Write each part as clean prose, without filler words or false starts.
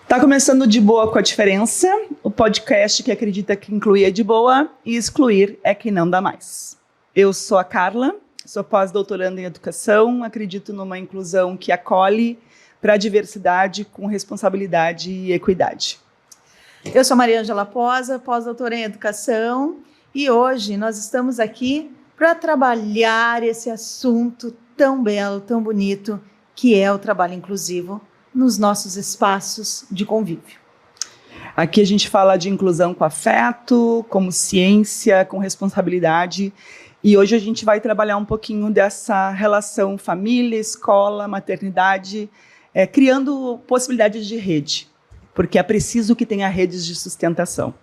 Tá começando De Boa com a Diferença, o podcast que acredita que incluir é de boa e excluir é que não dá mais. Eu sou a Carla, sou pós-doutoranda em educação, acredito numa inclusão que acolhe para a diversidade com responsabilidade e equidade. Eu sou Maria Ângela Posa, pós-doutora em educação, e hoje nós estamos aqui para trabalhar esse assunto tão belo, tão bonito, que é o trabalho inclusivo nos nossos espaços de convívio. Aqui a gente fala de inclusão com afeto, como ciência, com responsabilidade, e hoje a gente vai trabalhar um pouquinho dessa relação família, escola, maternidade, criando possibilidades de rede, porque é preciso que tenha redes de sustentação.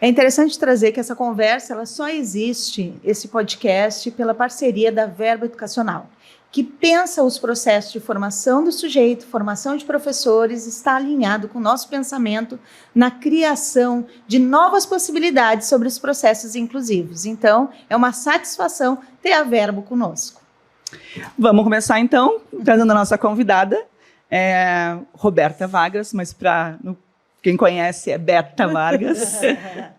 É interessante trazer que essa conversa ela só existe, esse podcast, pela parceria da Verbo Educacional, que pensa os processos de formação do sujeito, formação de professores, está alinhado com o nosso pensamento na criação de novas possibilidades sobre os processos inclusivos. Então, é uma satisfação ter a Verbo conosco. Vamos começar, então, trazendo a nossa convidada, Roberta Vargas, mas para quem conhece é Beta Vargas.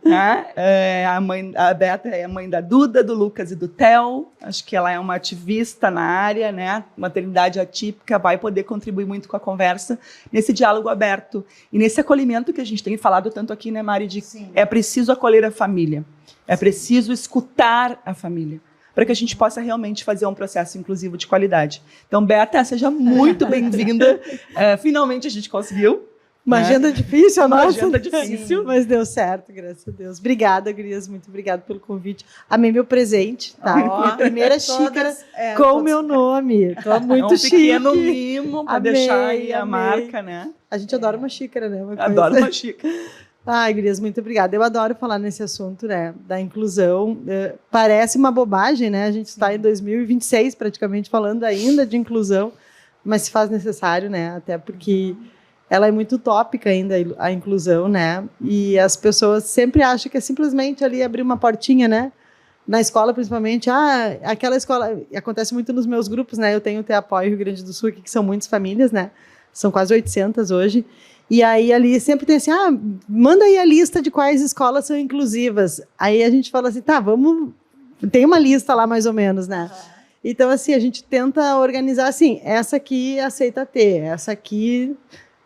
A Beta é a mãe da Duda, do Lucas e do Theo. Acho que ela é uma ativista na área, né? Maternidade atípica, vai poder contribuir muito com a conversa nesse diálogo aberto e nesse acolhimento que a gente tem falado tanto aqui, né, Mari? É preciso acolher a família, é preciso escutar a família, para que a gente possa realmente fazer um processo inclusivo de qualidade. Então, Beta, seja muito bem-vinda. Finalmente a gente conseguiu. Uma agenda difícil, a nossa. Uma agenda difícil. Sim, mas deu certo, graças a Deus. Obrigada, gurias, muito obrigada pelo convite. Amei meu presente, tá? Minha primeira xícara com o meu nome. Tô muito chique. Pequeno mimo para deixar aí a marca, né? A gente adora uma xícara, né? Adoro uma xícara. Ai, gurias, muito obrigada. Eu adoro falar nesse assunto, né, da inclusão. Parece uma bobagem, né? A gente está em 2026 praticamente falando ainda de inclusão, mas se faz necessário, né? Até porque ela é muito utópica ainda, a inclusão, né? E as pessoas sempre acham que é simplesmente ali abrir uma portinha, né? Na escola, principalmente. Aquela escola... Acontece muito nos meus grupos, né? Eu tenho o Teapoio Rio Grande do Sul, aqui, que são muitas famílias, né? São quase 800 hoje. E aí, ali, sempre tem assim, manda aí a lista de quais escolas são inclusivas. Aí a gente fala assim, tá, vamos... Tem uma lista lá, mais ou menos, né? Então, assim, a gente tenta organizar assim, essa aqui aceita ter, essa aqui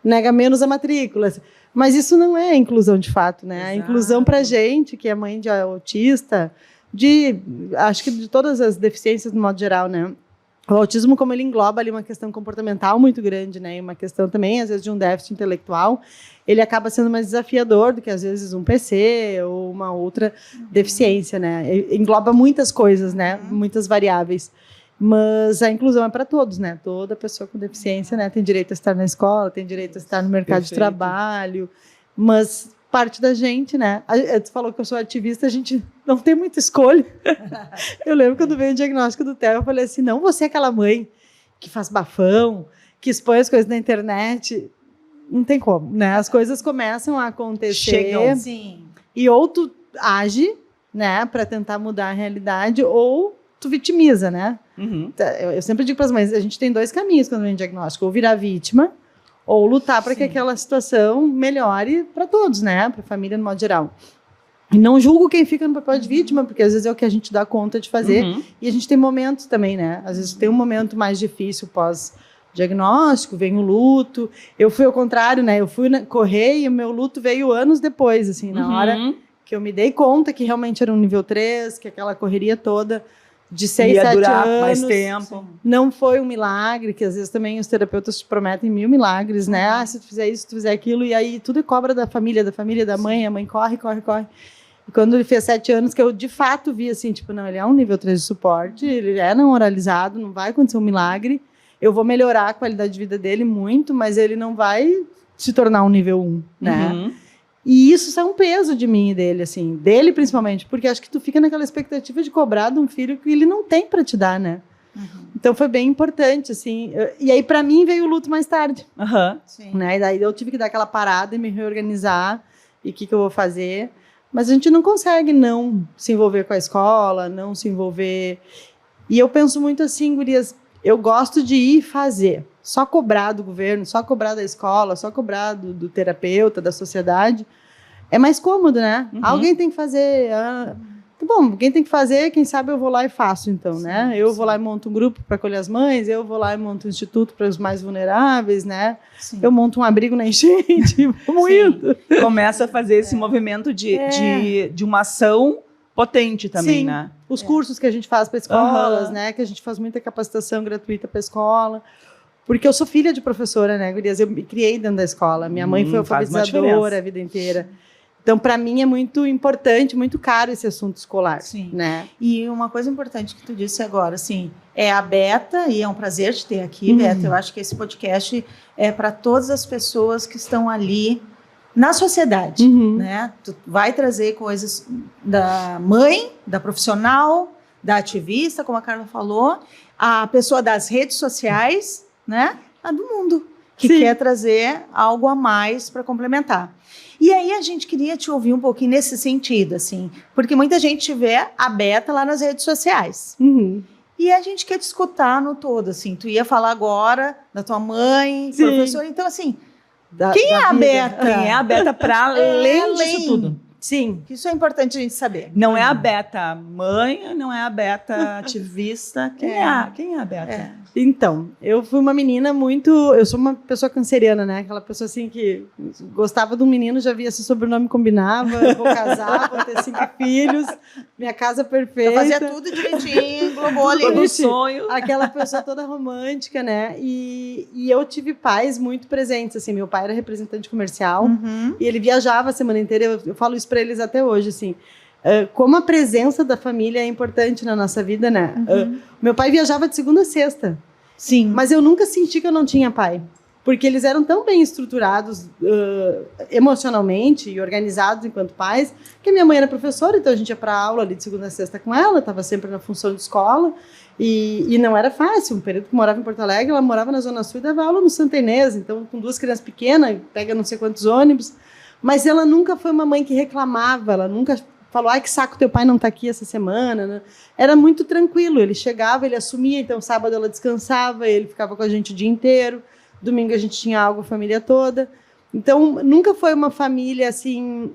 nega menos a matrícula. Mas isso não é inclusão de fato, né? Exato. A inclusão para gente, que é mãe de autista, acho que de todas as deficiências no modo geral, né? O autismo, como ele engloba ali uma questão comportamental muito grande, né? E uma questão também, às vezes, de um déficit intelectual, ele acaba sendo mais desafiador do que, às vezes, um PC ou uma outra deficiência, né? Engloba muitas coisas, né? Muitas variáveis. Mas a inclusão é para todos, né? Toda pessoa com deficiência, né, tem direito a estar na escola, tem direito a estar no mercado de trabalho, mas parte da gente, né? Tu falou que eu sou ativista, a gente não tem muita escolha. Eu lembro quando veio o diagnóstico do Theo, eu falei assim, não, você é aquela mãe que faz bafão, que expõe as coisas na internet, não tem como, né? As coisas começam a acontecer. Chegam. Sim. E ou tu age, né, para tentar mudar a realidade, ou tu vitimiza, né? Uhum. Eu sempre digo para as mães, a gente tem dois caminhos quando vem diagnóstico, ou virar vítima, ou lutar para que aquela situação melhore para todos, né? Para a família no modo geral. E não julgo quem fica no papel de vítima, porque às vezes é o que a gente dá conta de fazer, e a gente tem momentos também, né? Às vezes tem um momento mais difícil pós-diagnóstico, vem o luto. Eu fui ao contrário, né? Eu fui correr e o meu luto veio anos depois, assim, na hora que eu me dei conta que realmente era um nível 3, que aquela correria toda de 6, 7 durar anos, mais tempo. Não foi um milagre, que às vezes também os terapeutas te prometem 1000 milagres, né? Se tu fizer isso, se tu fizer aquilo, e aí tudo é cobra da família, da mãe, a mãe corre. E quando ele fez 7 anos, que eu de fato vi assim, tipo, não, ele é um nível 3 de suporte, ele é não oralizado, não vai acontecer um milagre, eu vou melhorar a qualidade de vida dele muito, mas ele não vai se tornar um nível 1, né? E isso é um peso de mim e dele, assim, dele principalmente, porque acho que tu fica naquela expectativa de cobrar de um filho que ele não tem para te dar, né? Então foi bem importante, assim. E aí, para mim, veio o luto mais tarde. Né? E daí eu tive que dar aquela parada e me reorganizar. E o que eu vou fazer? Mas a gente não consegue não se envolver com a escola, não se envolver. E eu penso muito assim, gurias, eu gosto de ir fazer. Só cobrar do governo, só cobrar da escola, só cobrar do terapeuta, da sociedade. É mais cômodo, né? Alguém tem que fazer. Bom, quem tem que fazer, quem sabe eu vou lá e faço, então, sim, né? Eu vou lá e monto um grupo para acolher as mães, eu vou lá e monto um instituto para os mais vulneráveis, né? Sim. Eu monto um abrigo na enchente, vamos indo. Começa a fazer esse movimento de uma ação potente também, né? Os cursos que a gente faz para escolas, né? Que a gente faz muita capacitação gratuita para escola. Porque eu sou filha de professora, né, gurias? Eu me criei dentro da escola. Minha mãe foi alfabetizadora a vida inteira. Então, para mim, é muito importante, muito caro esse assunto escolar. Sim. Né? E uma coisa importante que tu disse agora, assim, é a Beta, e é um prazer te ter aqui, Beta. Eu acho que esse podcast é para todas as pessoas que estão ali na sociedade, né? Tu vai trazer coisas da mãe, da profissional, da ativista, como a Carla falou, a pessoa das redes sociais, né? A do mundo, que quer trazer algo a mais para complementar. E aí a gente queria te ouvir um pouquinho nesse sentido, assim, porque muita gente vê a Beta lá nas redes sociais. E a gente quer te escutar no todo, assim. Tu ia falar agora da tua mãe, professora, então, assim, quem é a Beta? Quem é a Beta para além disso tudo? Sim. Isso é importante a gente saber. Não é a Beta mãe, não é a Beta ativista. Quem é a Beta? Então, eu fui uma menina eu sou uma pessoa canceriana, né? Aquela pessoa assim que gostava de um menino, já via se o sobrenome combinava, vou casar, vou ter 5 filhos, minha casa perfeita. Eu fazia tudo direitinho, globou ali. No sonho. Aquela pessoa toda romântica, né? E eu tive pais muito presentes, assim, meu pai era representante comercial e ele viajava a semana inteira, eu falo isso para eles até hoje, assim. Como a presença da família é importante na nossa vida, né? Meu pai viajava de segunda a sexta. Sim. Mas eu nunca senti que eu não tinha pai. Porque eles eram tão bem estruturados emocionalmente e organizados enquanto pais, que minha mãe era professora, então a gente ia para aula ali de segunda a sexta com ela, estava sempre na função de escola, e não era fácil. Um período que morava em Porto Alegre, ela morava na Zona Sul e dava aula no Santa Inês, então com 2 crianças pequenas, pega não sei quantos ônibus, mas ela nunca foi uma mãe que reclamava, ela nunca falou, ai, que saco, teu pai não está aqui essa semana, né? Era muito tranquilo, ele chegava, ele assumia, então sábado ela descansava, ele ficava com a gente o dia inteiro, domingo a gente tinha algo, a família toda. Então, nunca foi uma família, assim,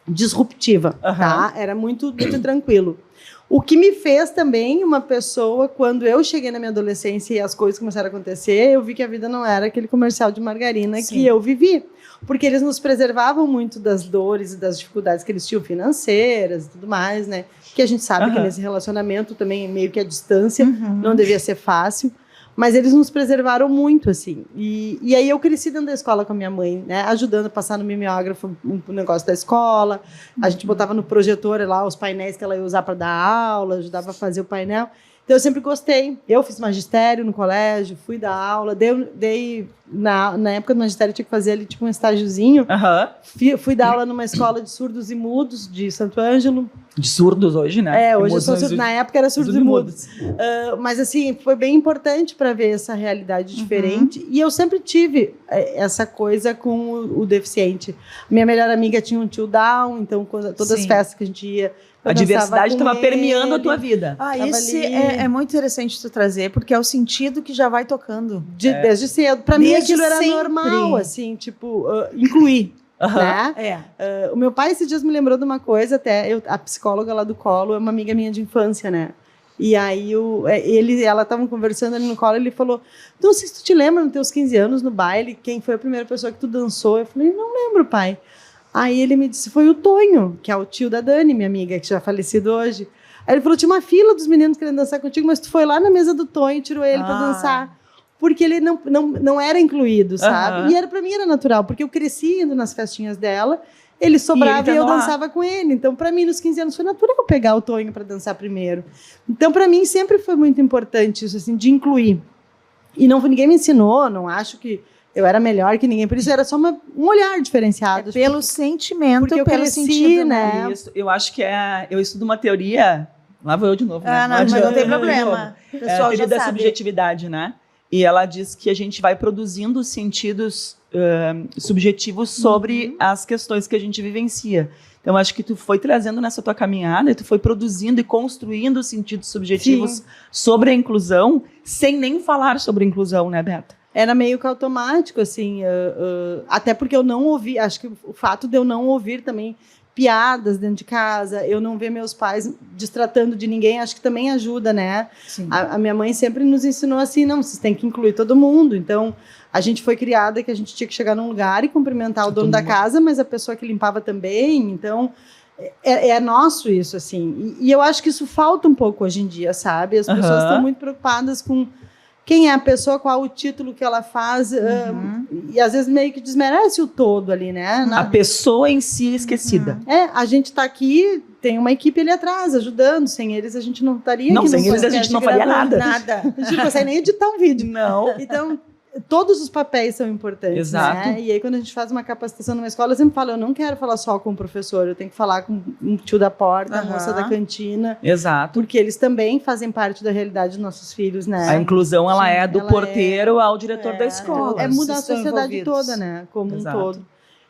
disruptiva, tá? Era muito, muito tranquilo. O que me fez também uma pessoa, quando eu cheguei na minha adolescência e as coisas começaram a acontecer, eu vi que a vida não era aquele comercial de margarina que eu vivi. Porque eles nos preservavam muito das dores e das dificuldades que eles tinham financeiras e tudo mais, né? Que a gente sabe que nesse relacionamento também, meio que a distância, não devia ser fácil. Mas eles nos preservaram muito, assim. E aí eu cresci dentro da escola com a minha mãe, né? Ajudando a passar no mimeógrafo um negócio da escola. A gente botava no projetor lá os painéis que ela ia usar para dar aula, ajudava a fazer o painel. Então eu sempre gostei. Eu fiz magistério no colégio, fui dar aula, na época do magistério tinha que fazer ali tipo um estágiozinho. Fui dar aula numa escola de surdos e mudos de Santo Ângelo. De surdos hoje, né? Hoje eu sou surdo. Na época era surdos e mudos. Mas assim, foi bem importante para ver essa realidade diferente. E eu sempre tive essa coisa com o deficiente. Minha melhor amiga tinha um tio Down, então todas as festas que a gente ia, a diversidade estava permeando a tua vida. Isso é muito interessante tu trazer, porque é o sentido que já vai tocando. Desde cedo. Para mim aquilo era normal, assim, tipo, incluir. Né? O meu pai esses dias me lembrou de uma coisa, a psicóloga lá do Colo é uma amiga minha de infância, né? E aí ela estavam conversando ali no Colo, ele falou, não sei se tu te lembra nos teus 15 anos no baile, quem foi a primeira pessoa que tu dançou? Eu falei, não lembro, pai. Aí ele me disse, foi o Tonho, que é o tio da Dani, minha amiga, que já é falecido hoje. Aí ele falou, tinha uma fila dos meninos querendo dançar contigo, mas tu foi lá na mesa do Tonho e tirou ele para dançar. Porque ele não era incluído, sabe? E para mim era natural, porque eu cresci indo nas festinhas dela, ele sobrava e eu dançava com ele. Então, para mim, nos 15 anos, foi natural pegar o Tonho para dançar primeiro. Então, para mim, sempre foi muito importante isso, assim, de incluir. E ninguém me ensinou, não acho que eu era melhor que ninguém, por isso era só um olhar diferenciado. Pelo sentimento, porque eu pelo cresci, sentido, né? Isso, eu acho que eu estudo uma teoria, lá vou eu de novo, né? Mas não tem problema. O pessoal a teoria da subjetividade, né? E ela diz que a gente vai produzindo sentidos subjetivos sobre as questões que a gente vivencia. Então, acho que tu foi trazendo nessa tua caminhada, e tu foi produzindo e construindo sentidos subjetivos sobre a inclusão, sem nem falar sobre a inclusão, né, Berta? Era meio que automático, assim, até porque eu não ouvi, acho que o fato de eu não ouvir também piadas dentro de casa, eu não ver meus pais destratando de ninguém, acho que também ajuda, né? A minha mãe sempre nos ensinou assim, não, vocês têm que incluir todo mundo, então a gente foi criada que a gente tinha que chegar num lugar e cumprimentar o dono da casa, mas a pessoa que limpava também, então é nosso isso, assim, e eu acho que isso falta um pouco hoje em dia, sabe? As pessoas estão muito preocupadas com quem é a pessoa, qual o título que ela faz, e às vezes meio que desmerece o todo ali, né? A pessoa em si esquecida. A gente está aqui, tem uma equipe ali atrás, ajudando, sem eles a gente não estaria Não, aqui. sem eles a gente não faria nada. A gente não consegue nem editar um vídeo. Não. Então, todos os papéis são importantes, Exato. né? E aí, quando a gente faz uma capacitação numa escola, eu sempre falo, eu não quero falar só com o professor, eu tenho que falar com o tio da porta, a moça da cantina. Exato. Porque eles também fazem parte da realidade dos nossos filhos, né? A inclusão, ela é do porteiro ao diretor da escola. É mudar a sociedade toda, né? Como um todo.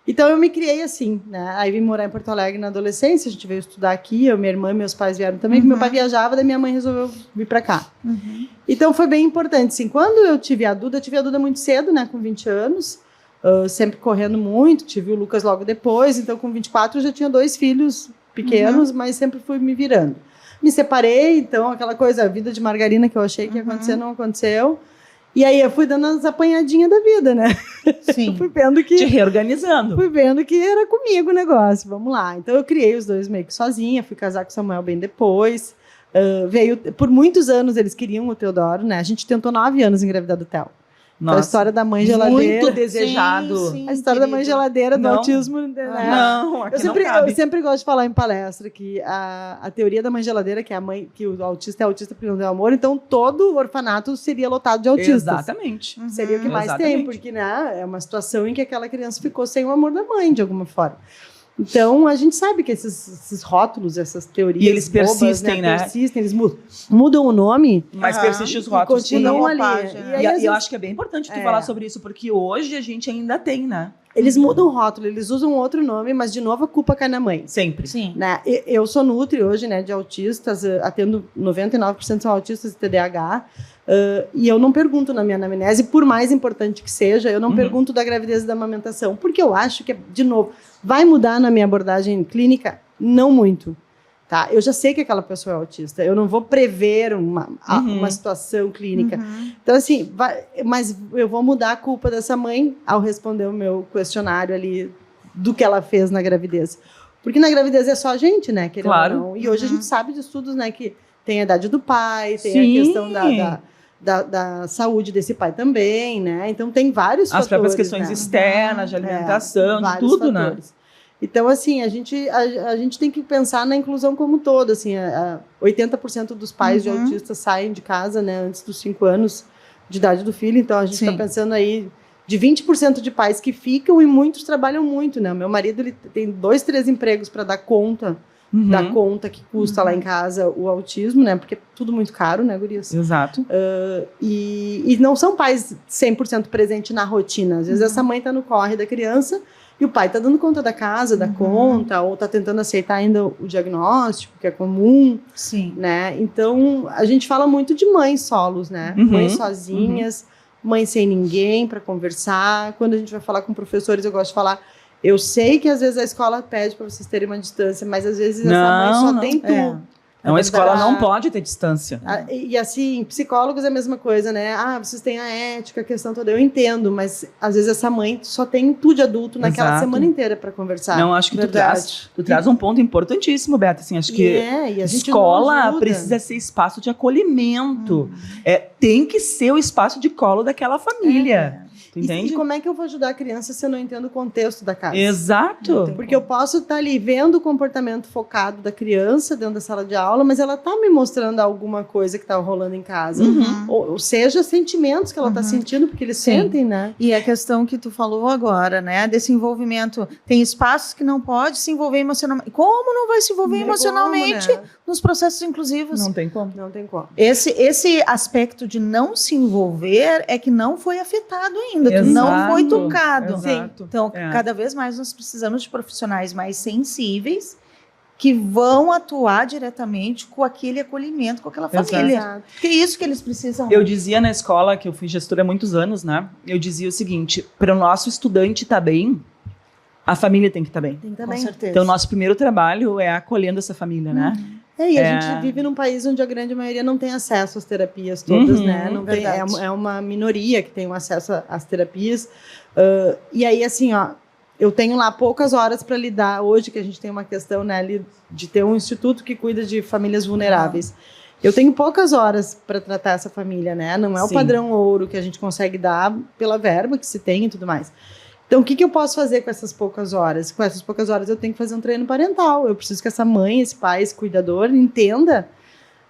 Então, eu me criei assim, né? Aí vim morar em Porto Alegre na adolescência, a gente veio estudar aqui, eu, minha irmã e meus pais vieram também, porque meu pai viajava, daí minha mãe resolveu vir para cá. Então, foi bem importante, assim, quando eu tive a Duda muito cedo, né, com 20 anos, sempre correndo muito, tive o Lucas logo depois, então com 24 eu já tinha 2 filhos pequenos, mas sempre fui me virando. Me separei, então aquela coisa, a vida de margarina que eu achei que ia acontecer, não aconteceu. E aí eu fui dando as apanhadinhas da vida, né? Sim. Fui vendo que... Te reorganizando. Fui vendo que era comigo o negócio, vamos lá. Então eu criei os 2 meio que sozinha, fui casar com o Samuel bem depois. Veio, por muitos anos eles queriam o Teodoro, né? A gente tentou 9 anos engravidar do Theo. Então, a história da mãe geladeira. Muito desejado. Sim, A história da mãe geladeira do autismo. Né? Não, aqui não cabe. Eu sempre gosto de falar em palestra que a teoria da mãe geladeira, que é a mãe, que o autista é autista porque não deu amor, então todo orfanato seria lotado de autistas. Exatamente. Seria o que mais tem, porque né, é uma situação em que aquela criança ficou sem o amor da mãe, de alguma forma. Então, a gente sabe que esses rótulos, essas teorias. E eles persistem, né? Persistem, eles mudam o nome. Mas persistem os rótulos. Continuam ali. E eu acho que é bem importante tu falar sobre isso, porque hoje a gente ainda tem, né? Eles mudam o rótulo, eles usam outro nome, mas de novo a culpa cai na mãe. Sempre. Sim. Né? Eu sou nutri hoje, né, de autistas, atendo 99% são autistas de TDAH, e eu não pergunto na minha anamnese, por mais importante que seja, eu não pergunto da gravidez e da amamentação, porque eu acho que, de novo, vai mudar na minha abordagem clínica? Não muito. Tá? Eu já sei que aquela pessoa é autista, eu não vou prever uma situação clínica. Então, assim, mas eu vou mudar a culpa dessa mãe ao responder o meu questionário ali do que ela fez na gravidez. Porque na gravidez é só a gente, né? Claro. Não. E hoje a gente sabe de estudos, né, que tem a idade do pai, tem a questão da saúde desse pai também, né? Então, tem vários fatores. As próprias questões externas, de alimentação, de tudo, fatores, né? Então, assim, a gente tem que pensar na inclusão como um todo, assim, 80% dos pais de autistas saem de casa, né, antes dos 5 anos de idade do filho, então a gente está pensando aí de 20% de pais que ficam e muitos trabalham muito, né, o meu marido, ele tem 2, 3 empregos para dar conta da conta que custa lá em casa o autismo, né, porque é tudo muito caro, né, gurias? Exato. E não são pais 100% presentes na rotina, às vezes essa mãe está no corre da criança, e o pai está dando conta da casa, da conta, ou está tentando aceitar ainda o diagnóstico, que é comum. Sim. Né? Então, a gente fala muito de mães solos, né? Mães sozinhas, mães sem ninguém para conversar. Quando a gente vai falar com professores, eu gosto de falar, eu sei que às vezes a escola pede para vocês terem uma distância, mas às vezes essa mãe só tem tu. Não, a escola não pode ter distância. E assim, psicólogos é a mesma coisa, né? Vocês têm a ética, a questão toda, eu entendo, mas às vezes essa mãe só tem tu de adulto naquela semana inteira para conversar. Não, acho que tu traz um ponto importantíssimo, Beata, assim, acho que a escola precisa ser espaço de acolhimento. Tem que ser o espaço de colo daquela família. Tu entende? E como é que eu vou ajudar a criança se eu não entendo o contexto da casa? Exato. Porque eu posso estar ali vendo o comportamento focado da criança dentro da sala de aula, aula, mas ela tá me mostrando alguma coisa que tá rolando em casa. Ou seja, sentimentos que ela tá sentindo, porque eles sentem, né? E a questão que tu falou agora, né, desse envolvimento, tem espaços que não pode se envolver emocionalmente. Como não vai se envolver emocionalmente Como, né? nos processos inclusivos? Não tem como. Não tem como. Esse aspecto de não se envolver é que não foi afetado ainda, que não foi tocado. Exato. Então, cada vez mais nós precisamos de profissionais mais sensíveis que vão atuar diretamente com aquele acolhimento, com aquela família. Exato. Que é isso que eles precisam. Eu dizia na escola, que eu fui gestora há muitos anos, né? Eu dizia o seguinte, para o nosso estudante estar bem, a família tem que estar bem. Tem também. Com certeza. Então, nosso primeiro trabalho é acolhendo essa família, né? E a gente vive num país onde a grande maioria não tem acesso às terapias todas, né? Não tem, é uma minoria que tem um acesso às terapias. E aí, assim, ó, eu tenho lá poucas horas para lidar, hoje que a gente tem uma questão, né, de ter um instituto que cuida de famílias vulneráveis. Eu tenho poucas horas para tratar essa família, né? Não é o padrão ouro que a gente consegue dar pela verba que se tem e tudo mais. Então, o que eu posso fazer com essas poucas horas? Com essas poucas horas eu tenho que fazer um treino parental. Eu preciso que essa mãe, esse pai, esse cuidador entenda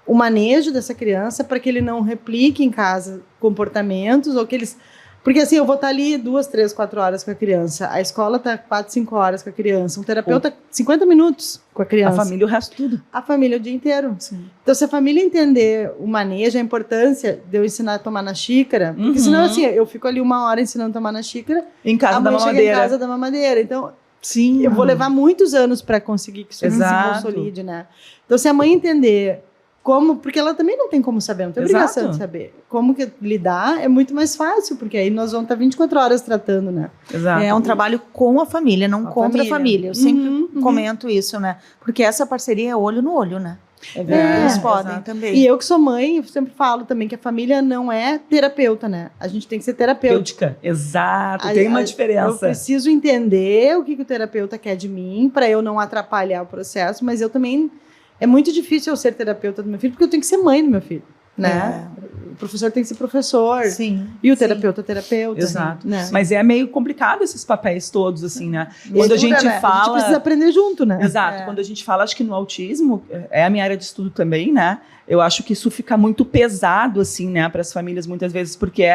o manejo dessa criança para que ele não replique em casa comportamentos ou que eles... Porque assim, eu vou estar ali 2, 3, 4 horas com a criança. A escola está 4, 5 horas com a criança. Um terapeuta, 50 minutos com a criança. A família, o resto tudo. A família o dia inteiro. Sim. Então, se a família entender o manejo, a importância de eu ensinar a tomar na xícara, porque senão, assim, eu fico ali 1 hora ensinando a tomar na xícara, Em casa a da mãe chega mamadeira. em casa da mamadeira. Então, Sim. eu vou levar muitos anos para conseguir que isso se consolide, né? Então, se a mãe entender como, porque ela também não tem como saber, não tem obrigação de saber. Como que lidar é muito mais fácil, porque aí nós vamos estar 24 horas tratando, né? Exato. É um trabalho com a família, não contra a família. Eu sempre comento isso, né? Porque essa parceria é olho no olho, né? Eles podem também. E eu que sou mãe, eu sempre falo também que a família não é terapeuta, né? A gente tem que ser terapêutica. Exato, tem uma diferença. Eu preciso entender o que o terapeuta quer de mim, para eu não atrapalhar o processo, mas eu também... É muito difícil eu ser terapeuta do meu filho, porque eu tenho que ser mãe do meu filho, né? O professor tem que ser professor. Sim. E o terapeuta, terapeuta. Exato. Né? Mas é meio complicado esses papéis todos, assim, né? Quando a gente né? fala... A gente precisa aprender junto, né? Exato. Quando a gente fala, acho que no autismo, é a minha área de estudo também, né? Eu acho que isso fica muito pesado, assim, né? Para as famílias, muitas vezes, porque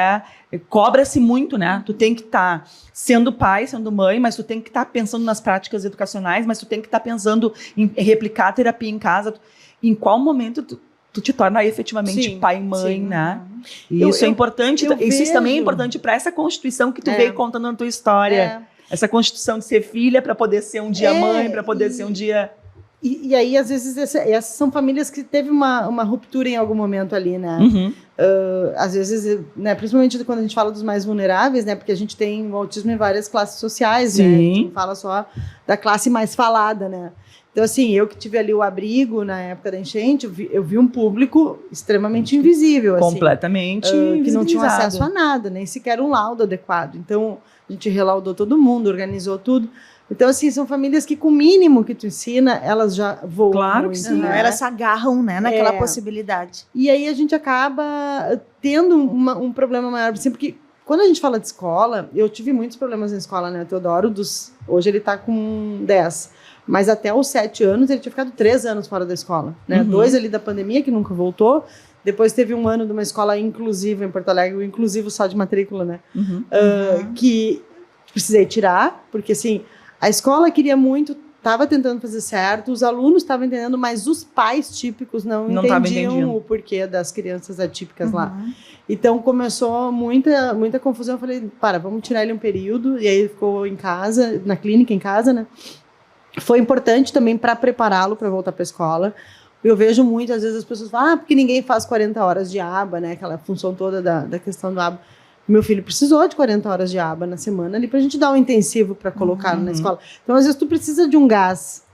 cobra-se muito, né? Tu tem que estar sendo pai, sendo mãe, mas tu tem que estar pensando nas práticas educacionais, mas tu tem que estar pensando em replicar a terapia em casa. Em qual momento tu te torna efetivamente pai e mãe, né? E isso é importante. Isso também é importante para essa constituição que tu veio contando na tua história. Essa constituição de ser filha para poder ser um dia mãe, para poder ser um dia... E aí, às vezes, essas são famílias que teve uma ruptura em algum momento ali, né? Às vezes, né, principalmente quando a gente fala dos mais vulneráveis, né? Porque a gente tem o autismo em várias classes sociais, né? A gente não fala só da classe mais falada, né? Então, assim, eu que tive ali o abrigo na época da enchente, eu vi um público extremamente invisível, assim, completamente que não tinha acesso a nada, nem sequer um laudo adequado. Então, a gente relaudou todo mundo, organizou tudo. Então, assim, são famílias que com o mínimo que tu ensina, elas já voam. Claro que sim. Elas se agarram, né, naquela possibilidade. E aí a gente acaba tendo um problema maior, assim, porque quando a gente fala de escola, eu tive muitos problemas na escola, né? O Teodoro, hoje ele tá com 10, mas até os 7 anos ele tinha ficado 3 anos fora da escola, né? 2 ali da pandemia, que nunca voltou. Depois teve 1 ano de uma escola inclusiva em Porto Alegre, inclusivo só de matrícula, né? Que precisei tirar, porque assim... A escola queria muito, estava tentando fazer certo, os alunos estavam entendendo, mas os pais típicos não entendiam o porquê das crianças atípicas lá. Então começou muita confusão. Eu falei, vamos tirar ele um período. E aí ele ficou em casa, na clínica em casa, né? Foi importante também para prepará-lo para voltar para a escola. Eu vejo muito, às vezes as pessoas falam, porque ninguém faz 40 horas de aba, né? Aquela função toda da questão do aba. Meu filho precisou de 40 horas de aba na semana ali pra gente dar um intensivo para colocá-lo na escola. Então, às vezes, tu precisa de um gás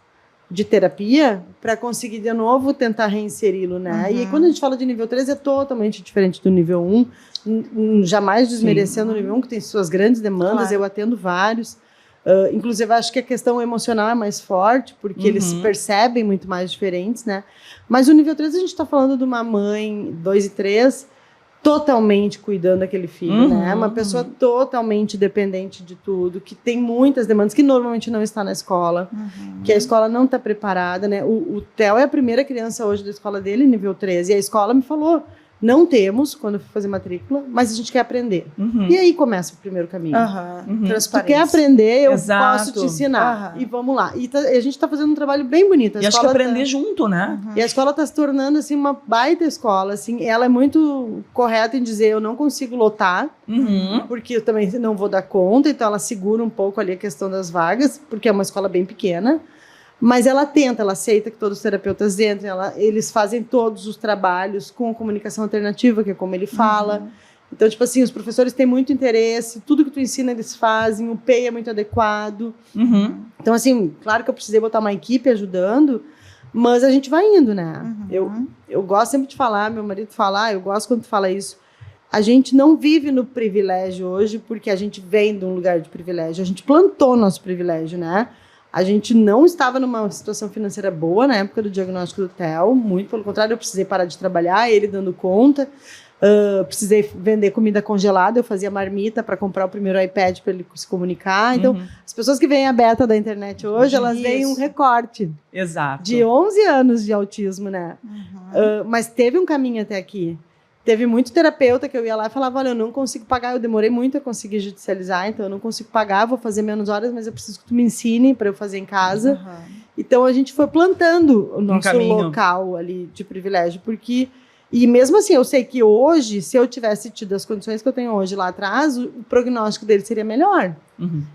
de terapia para conseguir de novo tentar reinseri-lo, né? E aí, quando a gente fala de nível 3, é totalmente diferente do nível 1. Jamais desmerecendo o nível 1, que tem suas grandes demandas, claro. Eu atendo vários. Inclusive, acho que a questão emocional é mais forte, porque eles se percebem muito mais diferentes, né? Mas o nível 3, a gente está falando de uma mãe 2 e 3, totalmente cuidando daquele filho, né? Uma pessoa totalmente dependente de tudo, que tem muitas demandas, que normalmente não está na escola, que a escola não está preparada, né? O Theo é a primeira criança hoje da escola dele, nível 13, e a escola me falou, não temos, quando eu fui fazer matrícula, mas a gente quer aprender. E aí começa o primeiro caminho. Tu quer aprender, eu posso te ensinar. E vamos lá. E a gente está fazendo um trabalho bem bonito. E acho que aprender junto, né? E a escola está se tornando, assim, uma baita escola, assim. Ela é muito correta em dizer, eu não consigo lotar, porque eu também não vou dar conta, então ela segura um pouco ali a questão das vagas, porque é uma escola bem pequena. Mas ela tenta, ela aceita que todos os terapeutas entrem, eles fazem todos os trabalhos com comunicação alternativa, que é como ele fala. Então, tipo assim, os professores têm muito interesse, tudo que tu ensina eles fazem, o PEI é muito adequado. Então, assim, claro que eu precisei botar uma equipe ajudando, mas a gente vai indo, né? Eu gosto sempre de falar, meu marido fala, eu gosto quando tu fala isso. A gente não vive no privilégio hoje porque a gente vem de um lugar de privilégio, a gente plantou nosso privilégio, né? A gente não estava numa situação financeira boa na época do diagnóstico do Theo, muito pelo contrário, eu precisei parar de trabalhar, ele dando conta, precisei vender comida congelada, eu fazia marmita para comprar o primeiro iPad para ele se comunicar. Então, as pessoas que veem a beta da internet hoje, elas veem um recorte de 11 anos de autismo, né? Mas teve um caminho até aqui. Teve muito terapeuta que eu ia lá e falava, olha, eu não consigo pagar, eu demorei muito a conseguir judicializar, então eu não consigo pagar, vou fazer menos horas, mas eu preciso que tu me ensine para eu fazer em casa. Então a gente foi plantando o nosso local ali de privilégio, porque... E mesmo assim, eu sei que hoje, se eu tivesse tido as condições que eu tenho hoje lá atrás, o prognóstico dele seria melhor.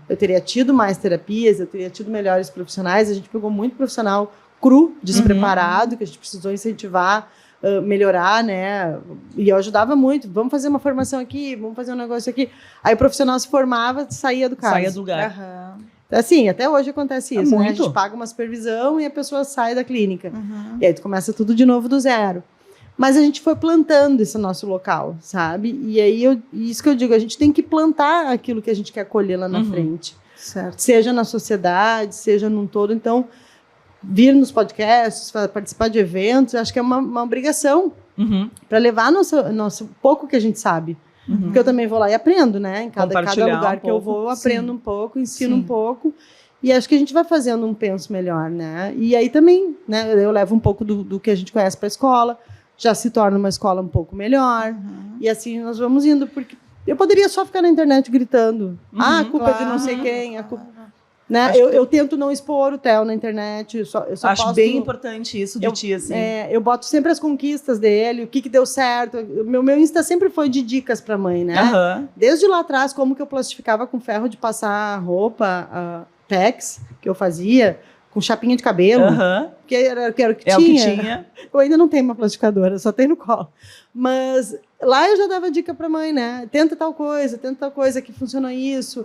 Eu teria tido mais terapias, eu teria tido melhores profissionais, a gente pegou muito profissional cru, despreparado, que a gente precisou incentivar, melhorar, né? E eu ajudava muito. Vamos fazer uma formação aqui, vamos fazer um negócio aqui. Aí o profissional se formava, saía do caso. Saía do lugar. Assim, até hoje acontece isso, né? A gente paga uma supervisão e a pessoa sai da clínica. E aí tu começa tudo de novo do zero. Mas a gente foi plantando esse nosso local, sabe? E aí, isso que eu digo, a gente tem que plantar aquilo que a gente quer colher lá na frente. Certo. Seja na sociedade, seja num todo. Então, vir nos podcasts, participar de eventos, acho que é uma obrigação para levar nosso pouco que a gente sabe. Porque eu também vou lá e aprendo, né? Em cada lugar que eu vou, eu aprendo um pouco, ensino um pouco. E acho que a gente vai fazendo um penso melhor, né? E aí também, né? Eu levo um pouco do que a gente conhece para a escola, já se torna uma escola um pouco melhor. E assim nós vamos indo, porque eu poderia só ficar na internet gritando. A culpa é de não sei quem, a culpa... Né? Eu tento não expor o Theo na internet. Eu só acho posto, bem importante isso de ti, assim. Eu boto sempre as conquistas dele, o que deu certo. Meu Insta sempre foi de dicas pra mãe, né? Desde lá atrás, como que eu plastificava com ferro de passar roupa, PEX, que eu fazia, com chapinha de cabelo, que era o que tinha. Eu ainda não tenho uma plastificadora, só tenho no colo. Mas lá eu já dava dica pra mãe, né? Tenta tal coisa, que funciona isso.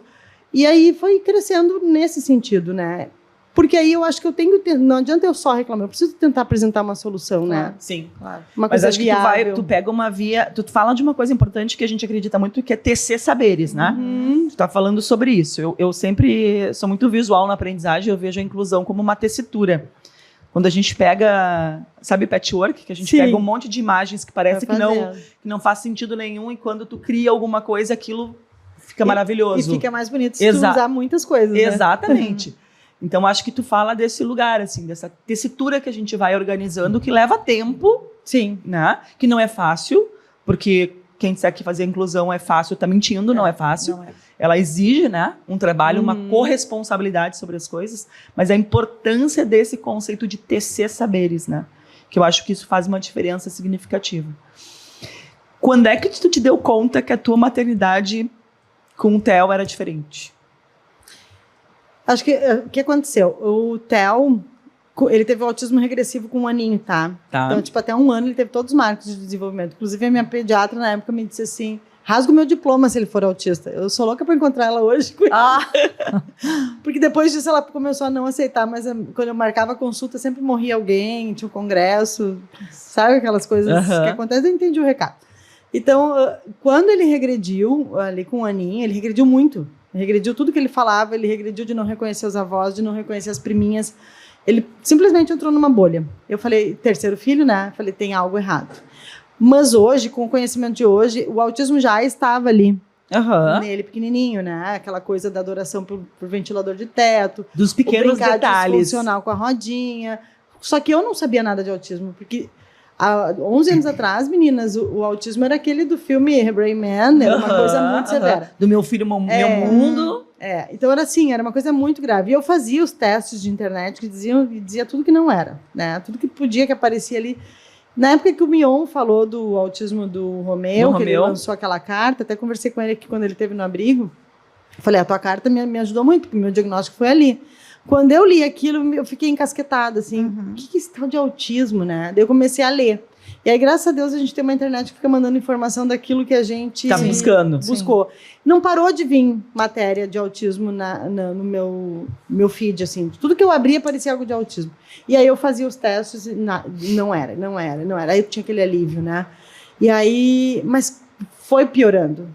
E aí foi crescendo nesse sentido, né? Porque aí eu acho que não adianta eu só reclamar, eu preciso tentar apresentar uma solução, né? Sim, claro. Uma coisa Mas acho viável. que tu pega uma via, tu fala de uma coisa importante que a gente acredita muito, que é tecer saberes, né? Tu tá falando sobre isso. Eu sempre sou muito visual na aprendizagem, eu vejo a inclusão como uma tessitura. Quando a gente pega, sabe, patchwork, que a gente pega um monte de imagens que parece que não faz sentido nenhum, e quando tu cria alguma coisa, aquilo fica maravilhoso. E fica mais bonito se tu usar muitas coisas, né? Exatamente. Então, acho que tu fala desse lugar, assim, dessa tessitura que a gente vai organizando, que leva tempo, né? Que não é fácil, porque quem disser que fazer inclusão é fácil, tá mentindo, não é fácil. Não é. Ela exige, né, um trabalho, uma corresponsabilidade sobre as coisas, mas a importância desse conceito de tecer saberes, né? Que eu acho que isso faz uma diferença significativa. Quando é que tu te deu conta que a tua maternidade com o Theo era diferente? Acho que o que aconteceu? O Theo, ele teve autismo regressivo com 1 aninho, tá? Então, tipo, até 1 ano ele teve todos os marcos de desenvolvimento. Inclusive, a minha pediatra, na época, me disse assim, rasga o meu diploma se ele for autista. Eu sou louca pra encontrar ela hoje. Porque depois disso ela começou a não aceitar, mas quando eu marcava consulta, sempre morria alguém, tinha um congresso, sabe aquelas coisas que acontecem? Eu entendi o recado. Então, quando ele regrediu, ali com 1 aninho, ele regrediu muito. Ele regrediu tudo que ele falava, ele regrediu de não reconhecer os avós, de não reconhecer as priminhas. Ele simplesmente entrou numa bolha. Eu falei, 3º filho, né? Falei, tem algo errado. Mas hoje, com o conhecimento de hoje, o autismo já estava ali. Aham. Nele pequenininho, né? Aquela coisa da adoração por ventilador de teto. Dos pequenos detalhes. Funcional com a rodinha. Só que eu não sabia nada de autismo, porque há 11 anos atrás, meninas, o autismo era aquele do filme Brain Man, era uma coisa muito severa. Do meu filho, meu mundo. Então era assim, era uma coisa muito grave. E eu fazia os testes de internet que dizia tudo que não era, né? Tudo que podia, que aparecia ali. Na época que o Mion falou do autismo do Romeu, que ele lançou aquela carta, até conversei com ele aqui quando ele esteve no abrigo. Falei, a tua carta me ajudou muito, porque o meu diagnóstico foi ali. Quando eu li aquilo, eu fiquei encasquetada, assim, o que é esse tal de autismo, né? Daí eu comecei a ler. E aí, graças a Deus, a gente tem uma internet que fica mandando informação daquilo que a gente buscou. Sim. Não parou de vir matéria de autismo no meu feed, assim. Tudo que eu abria parecia algo de autismo. E aí eu fazia os testes e não era. Aí eu tinha aquele alívio, né? E aí, mas foi piorando.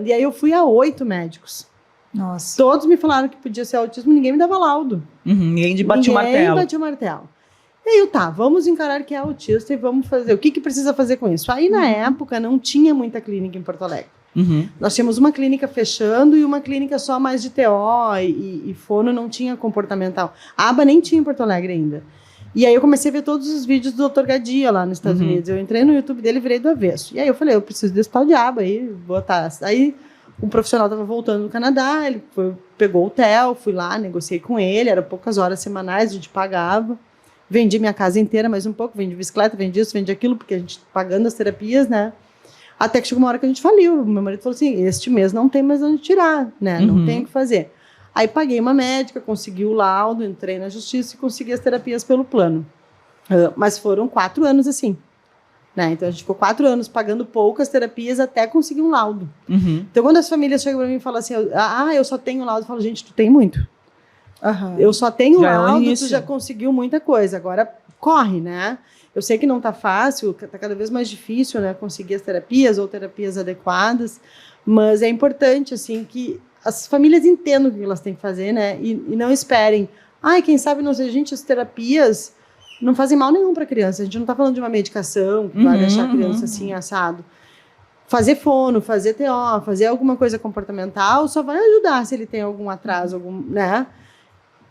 E aí eu fui a 8 médicos. Nossa. Todos me falaram que podia ser autismo, ninguém me dava laudo. Ninguém batia o martelo. E aí vamos encarar que é autista e vamos fazer. O que precisa fazer com isso? Aí, na época, não tinha muita clínica em Porto Alegre. Nós tínhamos uma clínica fechando e uma clínica só mais de TO e fono, não tinha comportamental. A aba nem tinha em Porto Alegre ainda. E aí eu comecei a ver todos os vídeos do Dr. Gadia lá nos Estados Unidos. Eu entrei no YouTube dele e virei do avesso. E aí eu falei, eu preciso desse tal de aba aí, botar. Aí um profissional estava voltando do Canadá, ele pegou o TEL, fui lá, negociei com ele, eram poucas horas semanais, a gente pagava. Vendi minha casa inteira mais um pouco, vendi bicicleta, vendi isso, vendi aquilo, porque a gente pagando as terapias, né? Até que chegou uma hora que a gente faliu. Meu marido falou assim, este mês não tem mais onde tirar, né? Não tem o que fazer. Aí paguei uma médica, consegui o laudo, entrei na justiça e consegui as terapias pelo plano. Mas foram 4 anos assim. Né? Então a gente ficou 4 anos pagando poucas terapias até conseguir um laudo. Então quando as famílias chegam para mim e falam assim, eu só tenho laudo, eu falo, gente, tu tem muito. Eu só tenho laudo, tu já conseguiu muita coisa, agora corre, né? Eu sei que não tá fácil, tá cada vez mais difícil, né, conseguir as terapias ou terapias adequadas, mas é importante, assim, que as famílias entendam o que elas têm que fazer, né, e não esperem, quem sabe, não sei, gente, as terapias não fazem mal nenhum para a criança, a gente não tá falando de uma medicação que vai deixar a criança assim, assado. Fazer fono, fazer TO, fazer alguma coisa comportamental só vai ajudar se ele tem algum atraso, né?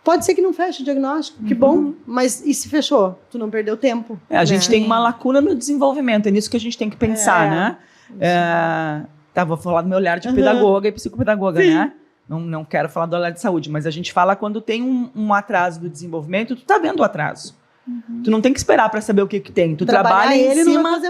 Pode ser que não feche o diagnóstico, que bom, mas e se fechou? Tu não perdeu tempo. A gente tem uma lacuna no desenvolvimento, é nisso que a gente tem que pensar, né? Vou falar do meu olhar de pedagoga e psicopedagoga, né? Não quero falar do olhar de saúde, mas a gente fala quando tem um atraso do desenvolvimento, tu tá vendo o atraso. Tu não tem que esperar para saber o que tem. Tu trabalha em cima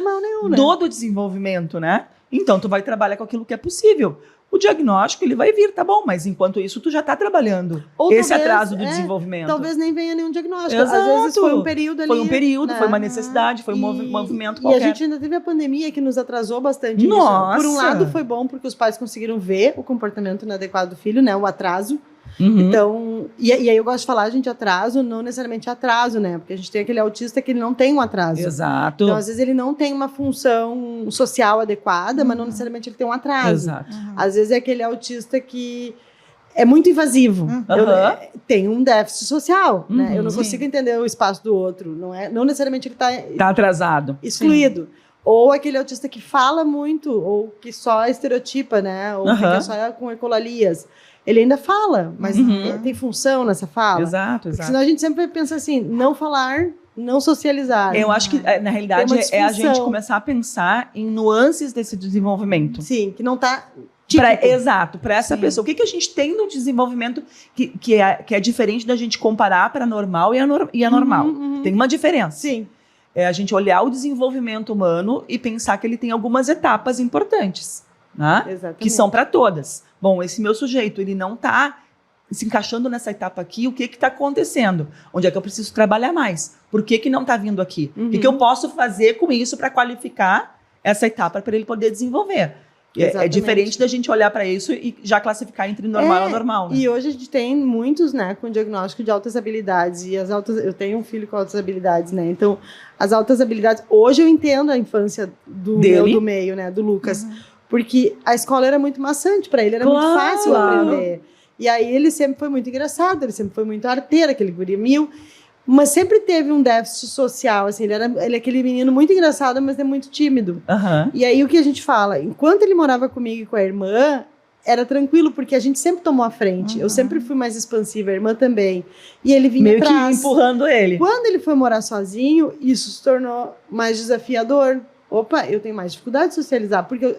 do desenvolvimento, né? Então, tu vai trabalhar com aquilo que é possível. O diagnóstico, ele vai vir, tá bom, mas enquanto isso, tu já tá trabalhando esse atraso do desenvolvimento. Talvez nem venha nenhum diagnóstico. Exato. Às vezes foi um período ali. Foi uma necessidade, foi um movimento qualquer. E a gente ainda teve a pandemia que nos atrasou bastante. Nossa! Por um lado, foi bom porque os pais conseguiram ver o comportamento inadequado do filho, né? O atraso. Então, e aí eu gosto de falar, gente, atraso, não necessariamente atraso, né? Porque a gente tem aquele autista que ele não tem um atraso. Exato. Então, às vezes, ele não tem uma função social adequada, mas não necessariamente ele tem um atraso. Exato. Às vezes é aquele autista que é muito invasivo. Tem um déficit social, né? Eu não consigo entender o espaço do outro. Não necessariamente ele está atrasado. Excluído. Sim. Ou aquele autista que fala muito, ou que só estereotipa, né? Ou fica só com ecolalias. Ele ainda fala, mas tem função nessa fala. Exato. Porque senão a gente sempre pensa assim, não falar, não socializar. Eu acho que, na realidade, é a gente começar a pensar em nuances desse desenvolvimento. Sim, que não está... Exato, para essa pessoa. O que a gente tem no desenvolvimento que é diferente da gente comparar para normal e anormal? Tem uma diferença. Sim. É a gente olhar o desenvolvimento humano e pensar que ele tem algumas etapas importantes, né? Exatamente. Que são para todas. Bom, esse meu sujeito, ele não está se encaixando nessa etapa aqui, o que está acontecendo? Onde é que eu preciso trabalhar mais? Por que não está vindo aqui? O que eu posso fazer com isso para qualificar essa etapa para ele poder desenvolver? É diferente da gente olhar para isso e já classificar entre normal e anormal. Né? E hoje a gente tem muitos, né, com diagnóstico de altas habilidades. E eu tenho um filho com altas habilidades, né? Então, as altas habilidades... Hoje eu entendo a infância do meio, né, do Lucas. Porque a escola era muito maçante para ele, era muito fácil aprender. E aí ele sempre foi muito engraçado, ele sempre foi muito arteiro, aquele guri mil. mas sempre teve um déficit social, assim, ele é aquele menino muito engraçado, mas é muito tímido. Aham. E aí o que a gente fala, enquanto ele morava comigo e com a irmã, era tranquilo, porque a gente sempre tomou a frente. Eu sempre fui mais expansiva, a irmã também. E ele vinha Meio atrás. que empurrando ele. Quando ele foi morar sozinho, isso se tornou mais desafiador. Opa, eu tenho mais dificuldade de socializar, porque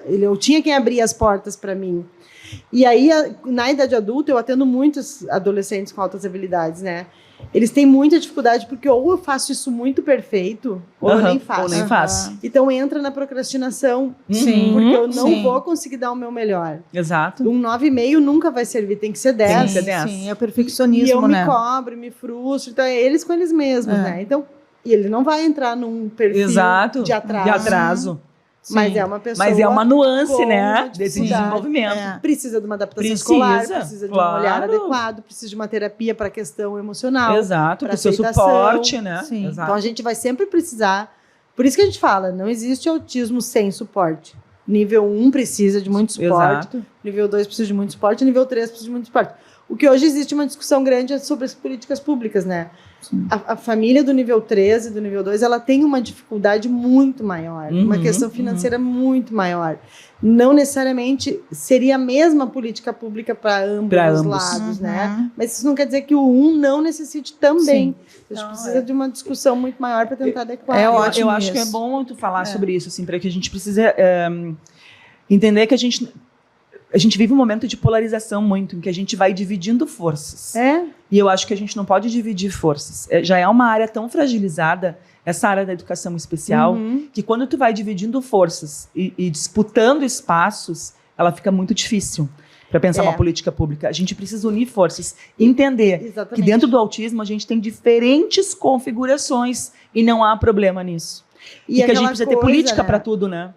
eu tinha quem abria as portas para mim. E aí, na idade adulta, eu atendo muitos adolescentes com altas habilidades, né? Eles têm muita dificuldade, porque ou eu faço isso muito perfeito, ou eu nem faço. Ou nem faço. Então entra na procrastinação, Sim, porque eu não sim. vou conseguir dar o meu melhor. Exato. Um 9,5 nunca vai servir, tem que ser 10. Tem que ser 10. Sim, é o E eu perfeccionismo, né? me cobro, me frustro, então é eles com eles mesmos, né? Então, e ele não vai entrar num perfil Exato. de atraso. De atraso. Mas Sim. é uma pessoa. Mas é uma nuance, com né? Desse dificuldade. desenvolvimento. É. Precisa de uma adaptação Precisa, escolar, precisa de um claro. olhar adequado, precisa de uma terapia para a questão emocional. Exato, pra pro seu aceitação. suporte, né? Sim. Exato. Então a gente vai sempre precisar. Por isso que a gente fala, não existe autismo sem suporte. Nível 1 precisa de muito suporte, Exato. nível 2 precisa de muito suporte, nível 3 precisa de muito suporte. O que hoje existe uma discussão grande é sobre as políticas públicas, né? A família do nível 3 e do nível 2, ela tem uma dificuldade muito maior, uma questão financeira muito maior. Não necessariamente seria a mesma política pública para ambos os lados, né? Mas isso não quer dizer que o 1 não necessite também. A gente precisa de uma discussão muito maior para tentar adequar. É Eu ótimo acho que é isso. bom tu falar sobre isso, assim, para que a gente precise entender que a gente vive um momento de polarização muito, em que a gente vai dividindo forças. É? E eu acho que a gente não pode dividir forças. Já é uma área tão fragilizada, essa área da educação especial, que quando tu vai dividindo forças e disputando espaços, ela fica muito difícil para pensar uma política pública. A gente precisa unir forças, entender Exatamente. que dentro do autismo a gente tem diferentes configurações e não há problema nisso. E que a gente aquela precisa ter coisa, política né? para tudo, né?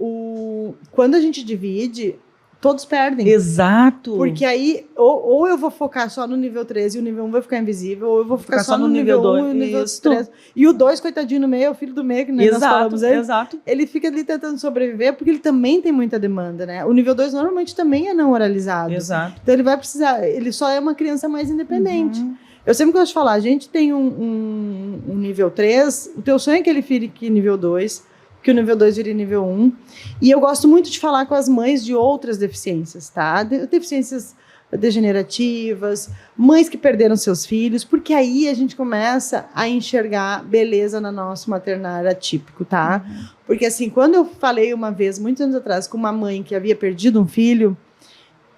Quando a gente divide, todos perdem. Exato. Porque aí, ou eu vou focar só no nível 3 e o nível 1 vai ficar invisível, ou eu vou ficar só no nível 1 e o nível Isso. 3. E o 2, coitadinho no meio, é o filho do meio, que nós falamos aí. Exato. Ele fica ali tentando sobreviver, porque ele também tem muita demanda, né? O nível 2 normalmente também é não oralizado. Exato. Então ele vai precisar, ele só é uma criança mais independente. Eu sempre gosto de falar, a gente tem um nível 3, o teu sonho é que ele fique nível 2, que o nível 2 vire nível 1. E eu gosto muito de falar com as mães de outras deficiências, tá? Deficiências degenerativas, mães que perderam seus filhos, porque aí a gente começa a enxergar beleza no nosso maternário atípico, tá? Porque assim, quando eu falei uma vez, muitos anos atrás, com uma mãe que havia perdido um filho,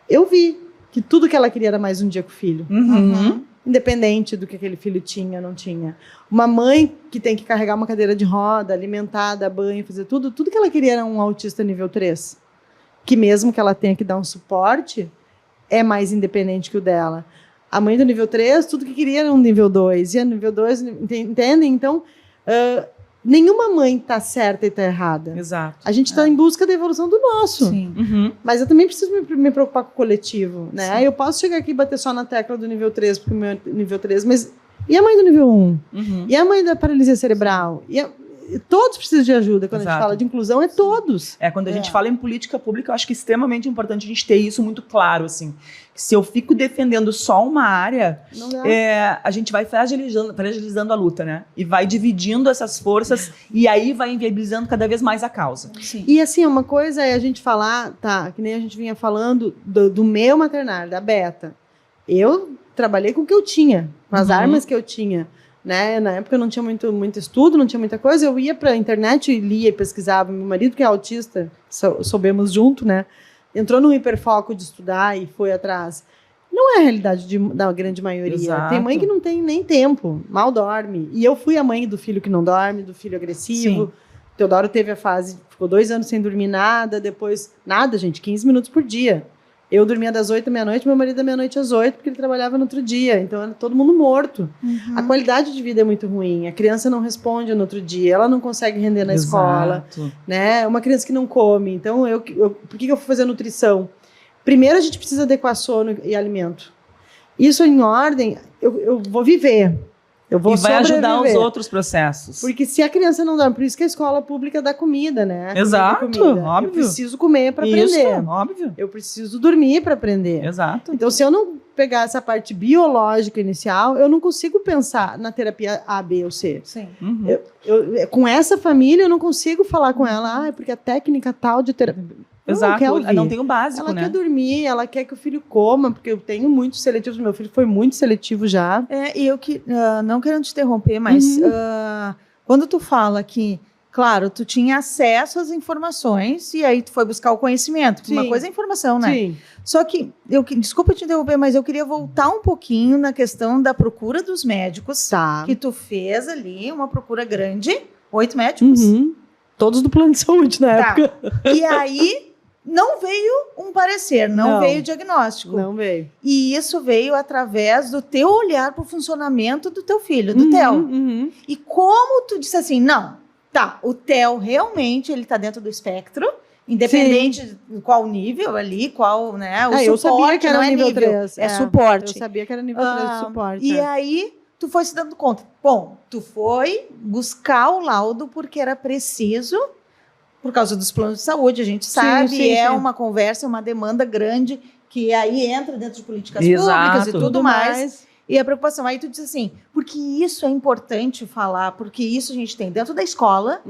eu vi que tudo que ela queria era mais um dia com o filho. Independente do que aquele filho tinha ou não tinha. Uma mãe que tem que carregar uma cadeira de roda, alimentar, dar banho, fazer tudo que ela queria era um autista nível 3. Que mesmo que ela tenha que dar um suporte, é mais independente que o dela. A mãe do nível 3, tudo que queria era um nível 2. E a nível 2, entendem? Então, nenhuma mãe está certa e está errada. Exato. A gente está em busca da evolução do nosso. Sim. Mas eu também preciso me preocupar com o coletivo, né? Eu posso chegar aqui e bater só na tecla do nível 3, porque o meu é nível 3, mas e a mãe do nível 1? E a mãe da paralisia cerebral? Todos precisam de ajuda. Quando a gente fala de inclusão, é todos. Quando a gente fala em política pública, eu acho que é extremamente importante a gente ter isso muito claro, assim. Se eu fico defendendo só uma área, Não dá. a gente vai fragilizando a luta, né? E vai dividindo essas forças e aí vai inviabilizando cada vez mais a causa. Sim. E assim, uma coisa é a gente falar, tá, que nem a gente vinha falando do meu maternário, da Beta. Eu trabalhei com o que eu tinha, com as armas que eu tinha. Né? Na época eu não tinha muito estudo, não tinha muita coisa, eu ia para a internet e lia e pesquisava. Meu marido, que é autista, soubemos junto, né? Entrou num hiperfoco de estudar e foi atrás. Não é a realidade da grande maioria. Exato. Tem mãe que não tem nem tempo, mal dorme. E eu fui a mãe do filho que não dorme, do filho agressivo. Sim. Teodoro teve a fase, ficou 2 anos sem dormir nada, depois, nada, gente, 15 minutos por dia. Eu dormia das 8 à meia-noite, meu marido da meia-noite às 8, porque ele trabalhava no outro dia. Então, era todo mundo morto. A qualidade de vida é muito ruim. A criança não responde no outro dia, ela não consegue render na escola. Né? Uma criança que não come. Então, por que eu fui fazer nutrição? Primeiro, a gente precisa adequar sono e alimento. Isso em ordem, eu vou viver. Eu vou vai ajudar os sobreviver. outros processos. Porque se a criança não dorme, por isso que a escola pública dá comida, né? Exato, Comida. óbvio. Eu preciso comer para Isso, aprender. óbvio. Eu preciso dormir para aprender. Exato. Então, se eu não pegar essa parte biológica inicial, eu não consigo pensar na terapia A, B ou C. Sim. Com essa família, eu não consigo falar com ela, porque a técnica tal de terapia... Exato, não tem o básico, ela né? quer dormir, ela quer que o filho coma, porque eu tenho muitos seletivos, meu filho foi muito seletivo já. E eu não querendo te interromper, mas quando tu fala que, claro, tu tinha acesso às informações e aí tu foi buscar o conhecimento, uma coisa é informação, né? Sim. Só que, desculpa te interromper, mas eu queria voltar um pouquinho na questão da procura dos médicos, que tu fez ali, uma procura grande, 8 médicos. Todos do plano de saúde na época. E aí... não veio um parecer, não veio diagnóstico. Não veio. E isso veio através do teu olhar para o funcionamento do teu filho, do Theo. E como tu disse assim, não, o Theo realmente ele está dentro do espectro, independente de qual nível ali, qual, né, o suporte, eu sabia que era não é nível nível, 3. é suporte. Eu sabia que era nível 3 de suporte. E aí, tu foi se dando conta. Bom, tu foi buscar o laudo porque era preciso... por causa dos planos de saúde, a gente sabe, uma conversa, uma demanda grande, que aí entra dentro de políticas públicas e tudo mais. E a preocupação, aí tu diz assim, porque isso é importante falar, porque isso a gente tem dentro da escola,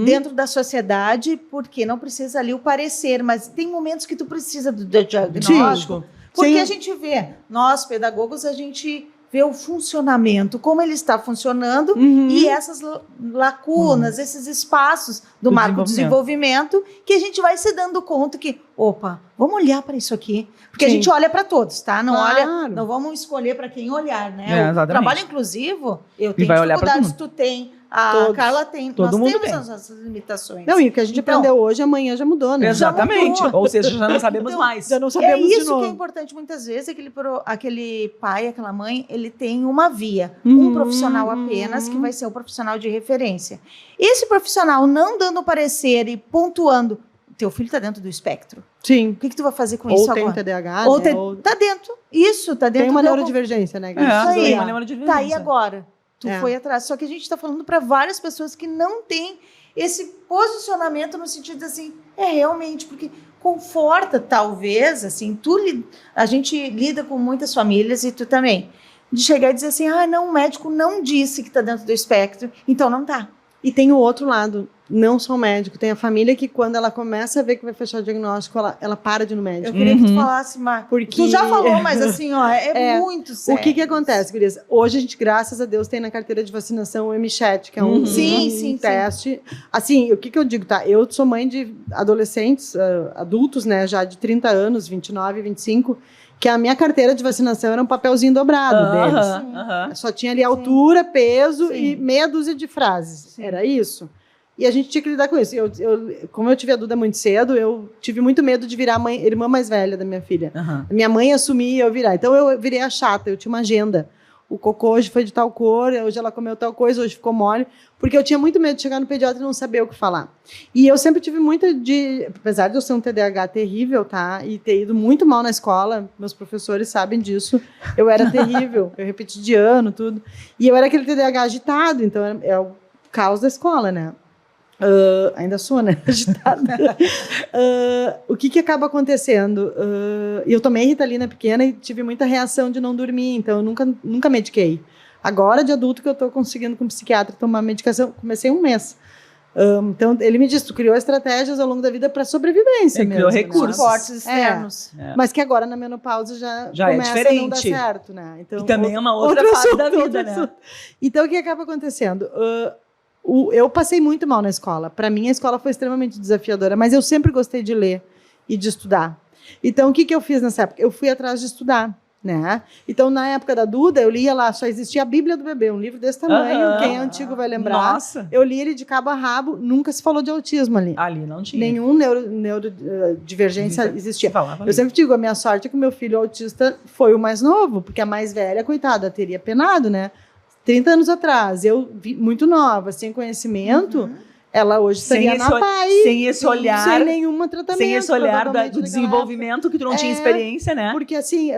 dentro da sociedade, porque não precisa ali o parecer, mas tem momentos que tu precisa do diagnóstico, porque a gente vê, nós pedagogos, a gente... ver o funcionamento, como ele está funcionando e essas lacunas, esses espaços do marco de desenvolvimento que a gente vai se dando conta que, opa, vamos olhar para isso aqui. Porque a gente olha para todos, tá? Não não vamos escolher para quem olhar, né? O trabalho inclusivo, eu tenho dificuldades, tu tem, a Carla tem, nós temos as nossas limitações. Não, e o que a gente aprendeu hoje, amanhã já mudou, né? Exatamente. Ou seja, já não sabemos mais. Já não sabemos de novo. Que é importante muitas vezes, aquele pai, aquela mãe, ele tem uma via, um profissional apenas, que vai ser o profissional de referência. Esse profissional não dando parecer e pontuando, teu filho está dentro do espectro. Sim. O que tu vai fazer com isso agora? Ou tem TDAH, ou né? Tá dentro. Isso, tá dentro. Tem uma neurodivergência, né? Tem uma neurodivergência. Tá aí agora. Tu foi atrás. Só que a gente está falando para várias pessoas que não têm esse posicionamento no sentido assim, realmente, porque conforta, talvez, assim, a gente lida com muitas famílias e tu também, de chegar e dizer assim, não, o médico não disse que está dentro do espectro, então não tá. E tem o outro lado, não só o médico, tem a família que quando ela começa a ver que vai fechar o diagnóstico, ela para de ir no médico. Eu queria que tu falasse, Mar, porque tu já falou, mas assim, muito sério. O que acontece, gurias? Hoje a gente, graças a Deus, tem na carteira de vacinação o MChat, que é um teste. Assim, o que eu digo, tá? Eu sou mãe de adolescentes, adultos, né, já de 30 anos, 29, 25, que a minha carteira de vacinação era um papelzinho dobrado deles. Só tinha ali altura, peso e meia dúzia de frases. Era isso. E a gente tinha que lidar com isso. Como eu tive a Duda muito cedo, eu tive muito medo de virar a irmã mais velha da minha filha. Minha mãe assumir e eu virar. Então eu virei a chata, eu tinha uma agenda. O cocô hoje foi de tal cor, hoje ela comeu tal coisa, hoje ficou mole. Porque eu tinha muito medo de chegar no pediatra e não saber o que falar. E eu sempre tive apesar de eu ser um TDAH terrível, tá? E ter ido muito mal na escola, meus professores sabem disso, eu era terrível. Eu repeti de ano, tudo. E eu era aquele TDAH agitado, então é o caos da escola, né? Ainda sou, né? Agitada. O que acaba acontecendo? Eu tomei Ritalina pequena e tive muita reação de não dormir, então eu nunca mediquei. Agora, de adulto, que eu estou conseguindo com o psiquiatra tomar medicação, comecei um mês. Então, ele me disse, tu criou estratégias ao longo da vida para sobrevivência mesmo. Criou recursos. Suportes externos. Mas que agora, na menopausa, já começa diferente. a não dar certo, né? Então, e também é uma outra fase da vida, né? Então, o que acaba acontecendo? Eu passei muito mal na escola. Para mim, a escola foi extremamente desafiadora, mas eu sempre gostei de ler e de estudar. Então, o que eu fiz nessa época? Eu fui atrás de estudar, né? Então, na época da Duda, eu lia lá, só existia a Bíblia do Bebê, um livro desse tamanho, quem é antigo vai lembrar. Nossa! Eu li ele de cabo a rabo, nunca se falou de autismo ali. Ali não tinha. Nenhum neurodivergência existia. Eu sempre digo, a minha sorte é que o meu filho autista foi o mais novo, porque a mais velha, coitada, teria penado, né? 30 anos atrás, eu vi muito nova, sem conhecimento, ela hoje estaria na PAI. Sem esse olhar. Sem nenhum tratamento. Sem esse olhar do desenvolvimento, que tu não tinha experiência, né? Porque assim,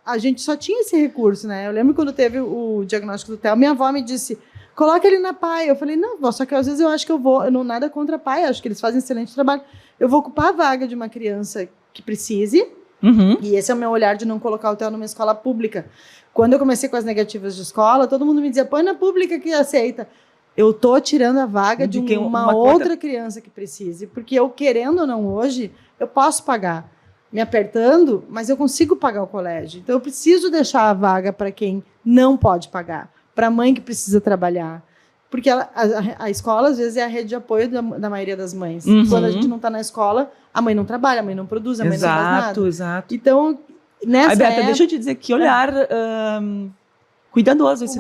a gente só tinha esse recurso, né? Eu lembro quando teve o diagnóstico do Theo, minha avó me disse, coloca ele na PAI. Eu falei, não, vó, só que às vezes eu acho que eu não nada contra a PAI, acho que eles fazem excelente trabalho. Eu vou ocupar a vaga de uma criança que precise, Uhum. E esse é o meu olhar de não colocar o Theo numa escola pública. Quando eu comecei com as negativas de escola, todo mundo me dizia, põe na pública que aceita. Eu tô tirando a vaga de uma outra criança que precise, porque eu, querendo ou não hoje, eu posso pagar. Me apertando, mas eu consigo pagar o colégio. Então, eu preciso deixar a vaga para quem não pode pagar, para a mãe que precisa trabalhar. Porque a escola, às vezes, é a rede de apoio da maioria das mães. Uhum. Quando a gente não está na escola, a mãe não trabalha, a mãe não produz, a mãe não faz nada. Exato. Então, nessa Berta, deixa eu te dizer que olhar cuidadoso esse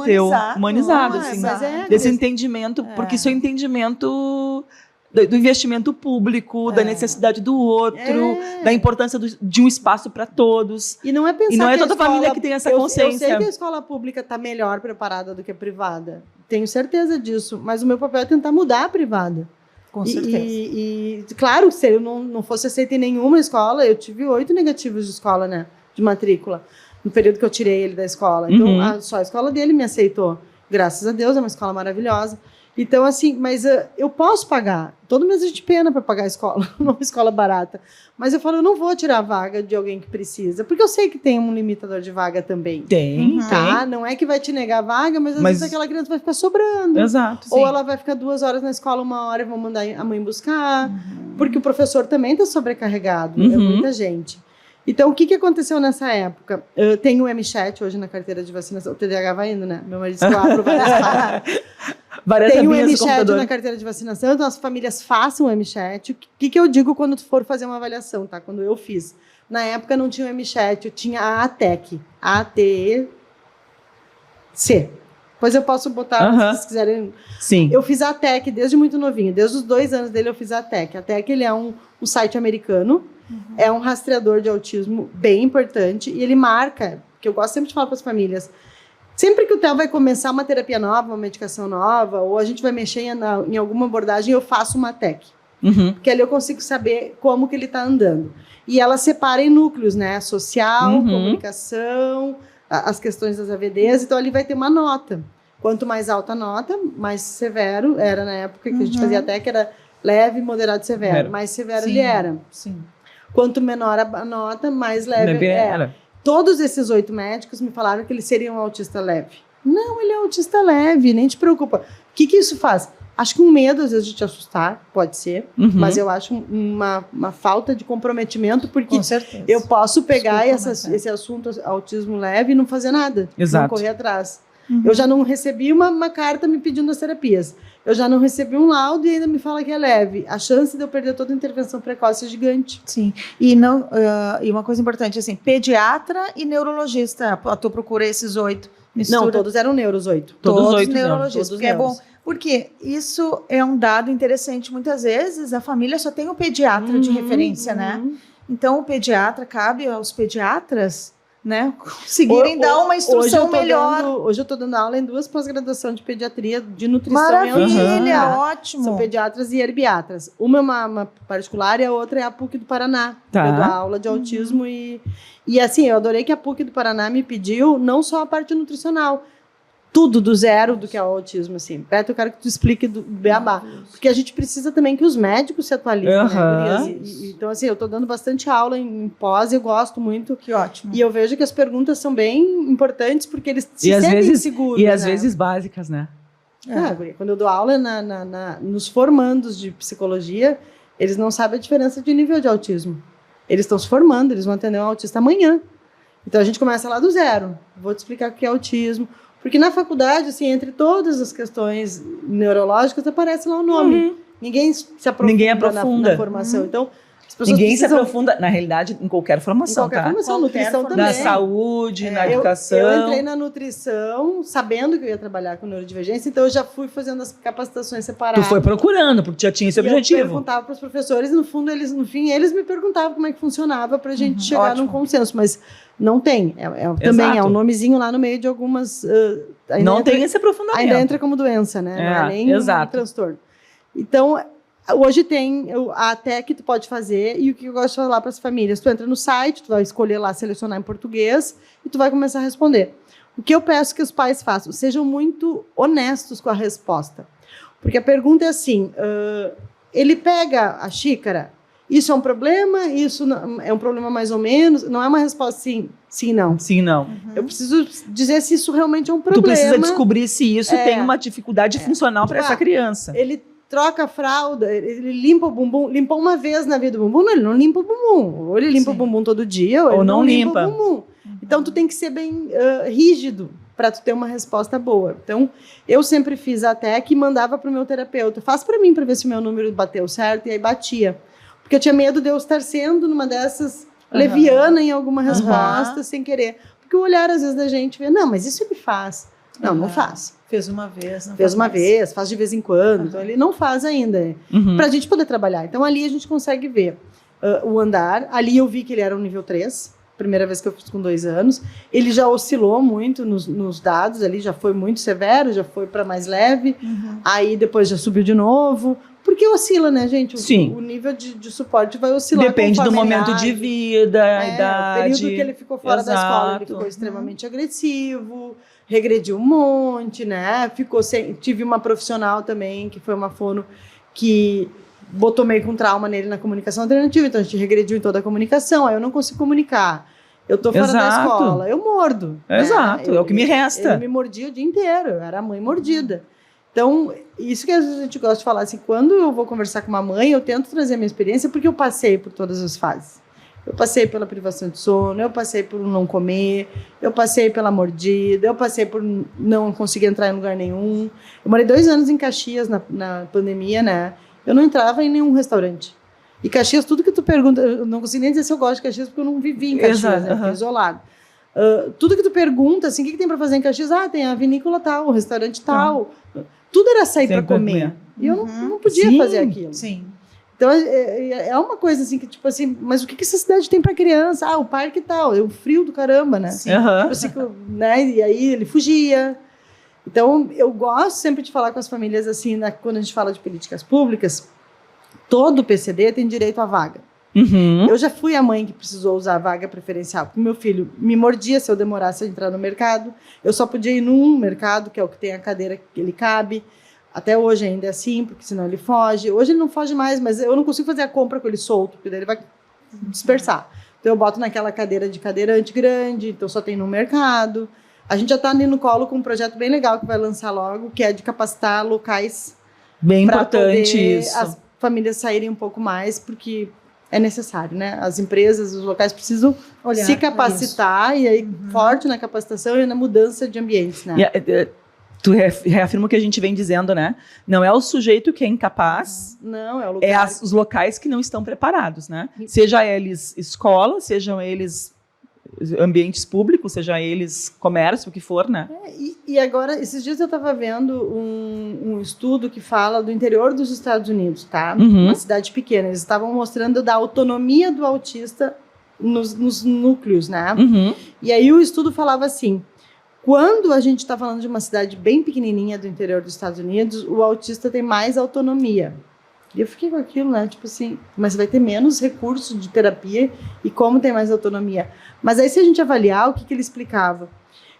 humanizado, Não, assim, mas é desse entendimento, porque isso é entendimento do investimento público, da necessidade do outro, da importância de um espaço para todos. E não é pensar e não é que toda família que tem essa consciência. Eu sei que a escola pública está melhor preparada do que a privada. Tenho certeza disso. Mas o meu papel é tentar mudar a privada. Com certeza. E claro, se eu não fosse aceita em nenhuma escola, eu tive 8 negativos de escola, né? De matrícula. No período que eu tirei ele da escola. Então, só a escola dele me aceitou. Graças a Deus, é uma escola maravilhosa. Então, assim, mas eu posso pagar. Todo mês a gente pena para pagar a escola, uma escola barata. Mas eu falo, eu não vou tirar a vaga de alguém que precisa, porque eu sei que tem um limitador de vaga também. Tem. Não é que vai te negar a vaga, mas às vezes aquela criança vai ficar sobrando. Exato. Ou ela vai ficar 2 horas na escola, 1 hora e vão mandar a mãe buscar. Porque o professor também está sobrecarregado. É muita gente. Então, o que aconteceu nessa época? Eu tenho o MChat hoje na carteira de vacinação. O TDAH vai indo, né? Meu marido disse que eu abro várias Tem o MChat na carteira de vacinação, então as famílias façam o MChat. O que eu digo quando tu for fazer uma avaliação, tá? Quando eu fiz. Na época não tinha o MChat, eu tinha a ATEC. ATEC. Depois eu posso botar, se vocês quiserem. Sim. Eu fiz a ATEC desde muito novinho. Desde os 2 anos dele eu fiz a ATEC. A ATEC, ele é um site americano. É um rastreador de autismo bem importante. E ele marca, que eu gosto sempre de falar para as famílias, sempre que o Theo vai começar uma terapia nova, uma medicação nova, ou a gente vai mexer em alguma abordagem, eu faço uma TEC. Porque ali eu consigo saber como que ele está andando. E ela separa em núcleos, né? Social, comunicação, as questões das AVDs. Então, ali vai ter uma nota. Quanto mais alta a nota, mais severo. Era na época que a gente fazia TEC, era leve, moderado, severo. Mais severo ele era. Sim. Quanto menor a nota, mais leve era. Todos esses 8 médicos me falaram que ele seria um autista leve. Não, ele é autista leve, nem te preocupa. O que isso faz? Acho que um medo, às vezes, de te assustar, pode ser, mas eu acho uma falta de comprometimento, porque eu posso pegar esse assunto, autismo leve, e não fazer nada. Exato. Não correr atrás. Eu já não recebi uma carta me pedindo as terapias. Eu já não recebi um laudo e ainda me fala que é leve. A chance de eu perder toda a intervenção precoce é gigante. Sim. E uma coisa importante, assim, pediatra e neurologista. Tu procura esses 8. Mistura. Não, todos eram neuros, 8. Todos 8 neurologistas. Porque é bom. Porque isso é um dado interessante. Muitas vezes a família só tem o pediatra de referência, né? Então o pediatra, cabe aos pediatras, né, conseguirem dar uma instrução melhor. Hoje eu estou dando aula em 2 pós-graduações de pediatria, de nutrição. Maravilha, ótimo. São pediatras e herbiatras. Uma é uma particular e a outra é a PUC do Paraná. Eu dou aula de autismo e assim, eu adorei que a PUC do Paraná me pediu não só a parte nutricional, tudo do zero do que é o autismo, assim. Beto, eu quero que tu explique do beabá. Porque a gente precisa também que os médicos se atualizem, né? Então, assim, eu tô dando bastante aula em pós e eu gosto muito. Que ótimo. E eu vejo que as perguntas são bem importantes porque eles se sentem seguros. E às vezes básicas, né? Quando eu dou aula nos formandos de psicologia, eles não sabem a diferença de nível de autismo. Eles estão se formando, eles vão atender um autista amanhã. Então, a gente começa lá do zero. Vou te explicar o que é autismo. Porque na faculdade, assim, entre todas as questões neurológicas, aparece lá o nome. Ninguém se aprofunda, na formação. Então, as pessoas ninguém se aprofunda, na realidade, em qualquer formação, formação, nutrição também. Na saúde, na educação. Eu entrei na nutrição sabendo que eu ia trabalhar com neurodivergência, então eu já fui fazendo as capacitações separadas. Tu foi procurando, porque já tinha esse objetivo. Eu perguntava para os professores, no fim, eles me perguntavam como é que funcionava para a gente chegar num consenso, mas não tem. Também é um nomezinho lá no meio de algumas... não tem esse aprofundamento. Ainda entra como doença, né? Não é nem um transtorno. Então, hoje tem a TEC que tu pode fazer, e o que eu gosto de falar para as famílias, tu entra no site, tu vai escolher lá, selecionar em português, e tu vai começar a responder. O que eu peço que os pais façam? Sejam muito honestos com a resposta. Porque a pergunta é assim, ele pega a xícara isso é um problema, isso é um problema mais ou menos, não é uma resposta sim, sim, não. Sim, não. Eu preciso dizer se isso realmente é um problema. Tu precisa descobrir se isso tem uma dificuldade funcional para essa criança. Ele troca a fralda, ele limpa o bumbum, limpou uma vez na vida do bumbum, não, ele não limpa o bumbum. Ou ele limpa o bumbum todo dia, ou ele não limpa o bumbum. Então, tu tem que ser bem rígido para tu ter uma resposta boa. Então, eu sempre fiz até que mandava para o meu terapeuta, faz para mim para ver se o meu número bateu certo, e aí batia. Porque eu tinha medo de eu estar sendo numa dessas leviana em alguma resposta, sem querer. Porque o olhar, às vezes, da gente vê, não, mas isso ele faz. Não, não faz. Fez uma vez, não fez uma vez, faz de vez em quando. Então, ele não faz ainda. Para a gente poder trabalhar. Então, ali a gente consegue ver o andar. Ali eu vi que ele era um nível 3. Primeira vez que eu fiz com 2 anos. Ele já oscilou muito nos dados ali, já foi muito severo, já foi para mais leve. Aí, depois já subiu de novo. Porque oscila, né, gente? Sim. O nível de suporte vai oscilar. Depende do momento de vida, a idade. O período que ele ficou fora da escola, ele ficou extremamente agressivo, regrediu um monte, né? Tive uma profissional também, que foi uma fono, que botou meio com trauma nele na comunicação alternativa, então a gente regrediu em toda a comunicação, aí eu não consigo comunicar. Eu tô fora da escola, eu mordo. Exato, é o que me resta. Ele me mordia o dia inteiro, eu era a mãe mordida. Então, isso que às vezes a gente gosta de falar, assim, quando eu vou conversar com uma mãe, eu tento trazer a minha experiência, porque eu passei por todas as fases. Eu passei pela privação de sono, eu passei por não comer, eu passei pela mordida, eu passei por não conseguir entrar em lugar nenhum. Eu morei 2 anos em Caxias na pandemia, né? Eu não entrava em nenhum restaurante. E Caxias, tudo que tu pergunta, eu não consigo nem dizer se eu gosto de Caxias, porque eu não vivi em Caxias, né? Fiquei isolado. Tudo que tu pergunta, assim, o que tem para fazer em Caxias? Ah, tem a vinícola tal, o restaurante tal. Tudo era sair para comer. E eu não podia fazer aquilo. Sim. Então, é uma coisa assim, que tipo assim, mas o que essa cidade tem para criança? Ah, o parque tal, é um frio do caramba, né? Sim. Tipo assim, né? E aí ele fugia. Então, eu gosto sempre de falar com as famílias assim, quando a gente fala de políticas públicas, todo PCD tem direito à vaga. Eu já fui a mãe que precisou usar a vaga preferencial, porque meu filho me mordia se eu demorasse a entrar no mercado. Eu só podia ir num mercado, que é o que tem a cadeira que ele cabe. Até hoje ainda é assim, porque senão ele foge. Hoje ele não foge mais, mas eu não consigo fazer a compra com ele solto, porque daí ele vai dispersar. Então eu boto naquela cadeira de cadeirante grande, então só tem no mercado. A gente já está ali no colo com um projeto bem legal que vai lançar logo, que é de capacitar locais. Bem importante isso. As famílias saírem um pouco mais, porque é necessário, né? As empresas, os locais precisam se capacitar, e aí forte na capacitação e na mudança de ambientes, né? Tu reafirma o que a gente vem dizendo, né? Não é o sujeito que é incapaz, não, é o lugar. É os locais que não estão preparados, né? Seja eles escola, sejam eles ambientes públicos, seja eles comércio, o que for, né? E agora, esses dias eu estava vendo um estudo que fala do interior dos Estados Unidos, tá? Uma cidade pequena. Eles estavam mostrando da autonomia do autista nos núcleos, né? E aí o estudo falava assim, quando a gente está falando de uma cidade bem pequenininha do interior dos Estados Unidos, o autista tem mais autonomia. E eu fiquei com aquilo, né? Tipo assim, mas vai ter menos recursos de terapia e como tem mais autonomia. Mas aí, se a gente avaliar, o que ele explicava?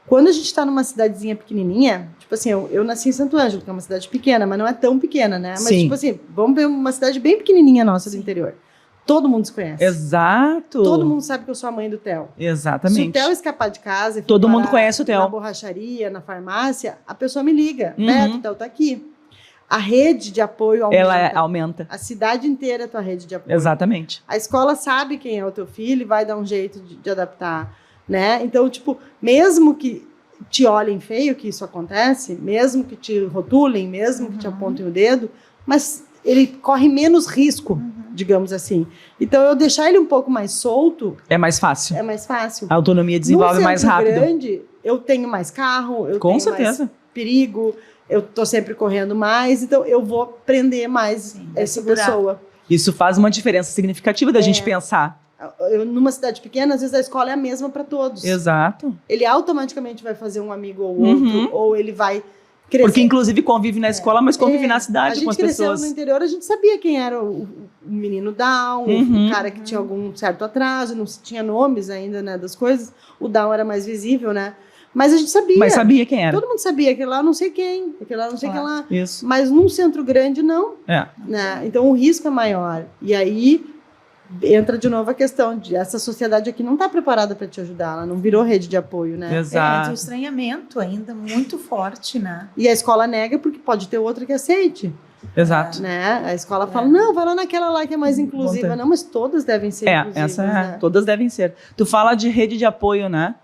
Quando a gente está numa cidadezinha pequenininha, tipo assim, eu nasci em Santo Ângelo, que é uma cidade pequena, mas não é tão pequena, né? Mas, tipo assim, vamos ver uma cidade bem pequenininha nossa do interior. Todo mundo se conhece. Exato. Todo mundo sabe que eu sou a mãe do Theo. Exatamente. Se o Theo escapar de casa e todo mundo conhece o Theo. Na borracharia, na farmácia, a pessoa me liga. Beto, o Theo tá aqui. A rede de apoio aumenta. Ela aumenta. A cidade inteira é a tua rede de apoio. Exatamente. A escola sabe quem é o teu filho e vai dar um jeito de adaptar, né? Então, tipo, mesmo que te olhem feio, que isso acontece, mesmo que te rotulem, mesmo que te apontem o dedo, mas ele corre menos risco, digamos assim. Então, eu deixar ele um pouco mais solto... É mais fácil. É mais fácil. A autonomia desenvolve mais rápido. No grande, eu tenho mais carro, eu Com tenho certeza. mais perigo... Eu tô sempre correndo mais, então eu vou prender mais essa pessoa. Isso faz uma diferença significativa da gente pensar. Numa cidade pequena, às vezes a escola é a mesma para todos. Exato. Ele automaticamente vai fazer um amigo ou outro, ou ele vai crescer. Porque inclusive convive na escola, mas convive na cidade com as pessoas. A gente cresceu no interior, a gente sabia quem era o menino Down, o cara que tinha algum certo atraso, não se tinha nomes ainda, né, das coisas. O Down era mais visível, né? Mas a gente sabia. Mas sabia quem era. Todo mundo sabia. Aquele lá eu não sei quem. Aquele lá eu não sei quem lá. Isso. Mas num centro grande, não. Né? Então o risco é maior. E aí entra de novo a questão de essa sociedade aqui não está preparada para te ajudar, ela não virou rede de apoio, né? Tem um Exato. estranhamento ainda muito forte, né? E a escola nega porque pode ter outra que aceite, Exato. né? A escola fala, não, vai lá naquela lá que é mais inclusiva. ter. Não, mas todas devem ser inclusivas, né? Todas devem ser. Tu fala de rede de apoio, né?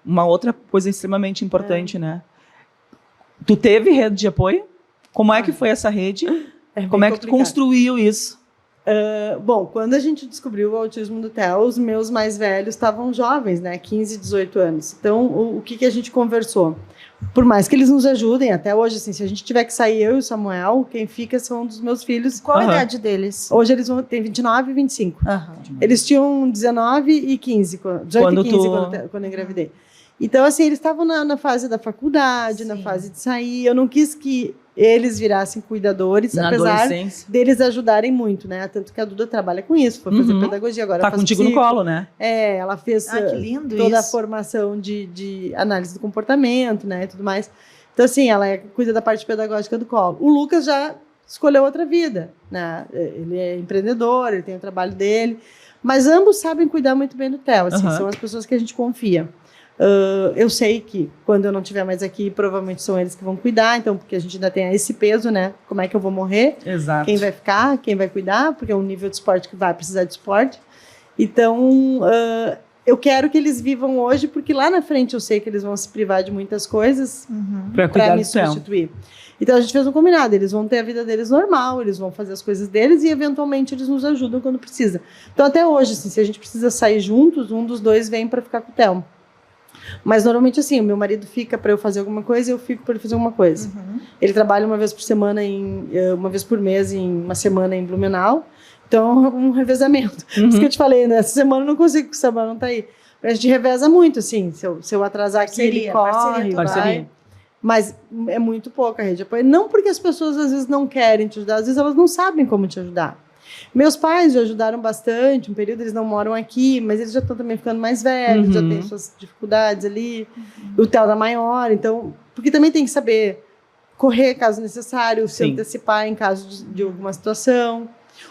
Uma outra coisa extremamente importante, né? Tu teve rede de apoio? Como é que foi essa rede? Como é que tu construiu isso? Bom, quando a gente descobriu o autismo do Theo, os meus mais velhos estavam jovens, né? 15, 18 anos. Então, o que a gente conversou? Por mais que eles nos ajudem, até hoje, assim, se a gente tiver que sair, eu e o Samuel, quem fica são um dos meus filhos. Qual a idade deles? Hoje eles têm 29 e 25. Uhum. Eles tinham 19 e 15, 18 e 15 quando eu engravidei. Então, assim, eles estavam na fase da faculdade, na fase de sair. Eu não quis que eles virassem cuidadores, apesar deles ajudarem muito, né? Tanto que a Duda trabalha com isso, foi fazer pedagogia agora. Tá contigo no colo, né? Ela fez que lindo toda isso. a formação de análise do comportamento, né? E tudo mais. Então, assim, ela cuida da parte pedagógica do colo. O Lucas já escolheu outra vida, né? Ele é empreendedor, ele tem o trabalho dele. Mas ambos sabem cuidar muito bem do Theo, assim, são as pessoas que a gente confia. Eu sei que quando eu não estiver mais aqui, provavelmente são eles que vão cuidar, então, porque a gente ainda tem esse peso, né? Como é que eu vou morrer? Exato. Quem vai ficar? Quem vai cuidar? Porque é um nível de esporte que vai precisar de esporte. Então, eu quero que eles vivam hoje, porque lá na frente eu sei que eles vão se privar de muitas coisas para me substituir. Então, a gente fez um combinado, eles vão ter a vida deles normal, eles vão fazer as coisas deles e, eventualmente, eles nos ajudam quando precisa. Então, até hoje, assim, se a gente precisa sair juntos, um dos dois vem para ficar com o Theo. Mas normalmente assim, o meu marido fica para eu fazer alguma coisa e eu fico para ele fazer alguma coisa. Ele trabalha uma vez por semana, uma vez por mês, em uma semana em Blumenau. Então, um revezamento. Por isso que eu te falei, né? Essa semana eu não consigo, porque o Samuel não tá aí. A gente reveza muito, assim. Se eu atrasar aqui, ele corre, vai. Mas é muito pouca a rede de apoio. Não porque as pessoas às vezes não querem te ajudar, às vezes elas não sabem como te ajudar. Meus pais já ajudaram bastante, um período eles não moram aqui, mas eles já estão também ficando mais velhos, já têm suas dificuldades ali, o Theo tá maior, então, porque também tem que saber correr caso necessário, se antecipar em caso de alguma situação.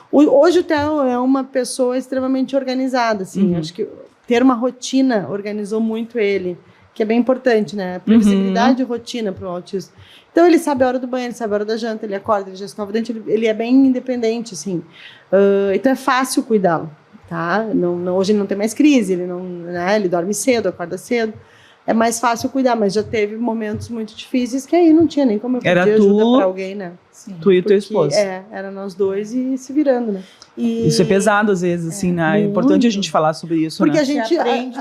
Hoje o Theo é uma pessoa extremamente organizada, assim, acho que ter uma rotina organizou muito ele, que é bem importante, né? Previsibilidade e rotina para o autismo. Então, ele sabe a hora do banho, ele sabe a hora da janta, ele acorda, ele já escova o dente, ele é bem independente, assim. Então, é fácil cuidá-lo, tá? Hoje ele não tem mais crise, ele dorme cedo, acorda cedo. É mais fácil cuidar, mas já teve momentos muito difíceis que aí não tinha nem como eu pedir ajuda para alguém, né? Sim. Tu e o teu esposo. Era nós dois e se virando, né? Isso é pesado às vezes, assim, né? É importante a gente falar sobre isso, porque né? a gente aprende,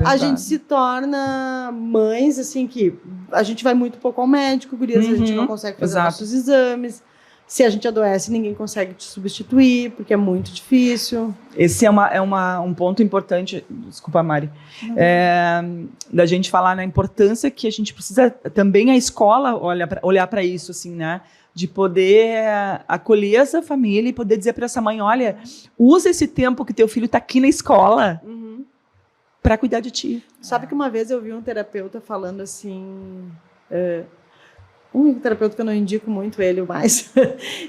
a gente se torna mães, assim, que a gente vai muito pouco ao médico, gurias, a gente não consegue fazer nossos exames. Se a gente adoece, ninguém consegue te substituir, porque é muito difícil. Esse é um ponto importante, desculpa, Mari, da gente falar na importância que a gente precisa, também a escola olhar para isso, assim, né? De poder acolher essa família e poder dizer para essa mãe, olha, usa esse tempo que teu filho está aqui na escola para cuidar de ti. Sabe que uma vez eu vi um terapeuta falando assim... um terapeuta que eu não indico muito ele mais,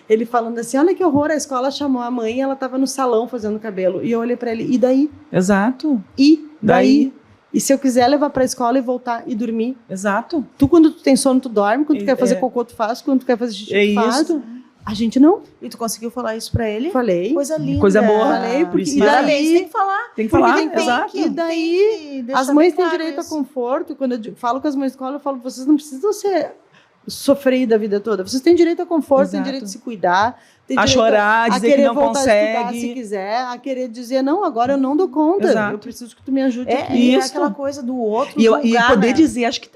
ele falando assim, olha que horror, a escola chamou a mãe e ela estava no salão fazendo cabelo. E eu olhei para ele, e daí? Exato. E daí? E se eu quiser levar para a escola e voltar e dormir? Exato. Tu, quando tu tem sono, tu dorme, quando tu quer fazer cocô, tu faz, quando tu quer fazer xixi, tu faz. Isso. A gente não. E tu conseguiu falar isso pra ele? Falei. Coisa linda. Coisa boa. Falei, porque Precisa. e daí, tem que falar. Tem que falar, tem exato. E daí, as mães têm direito a conforto. Quando eu falo com as mães de escola, eu falo, vocês não precisam sofrer da vida toda. Vocês têm direito a conforto, têm direito de se cuidar. A chorar, a dizer que não consegue. A se quiser, a querer dizer, não, agora eu não dou conta. Exato. Eu preciso que tu me ajude É aquela coisa do outro e julgar, poder né? dizer, acho que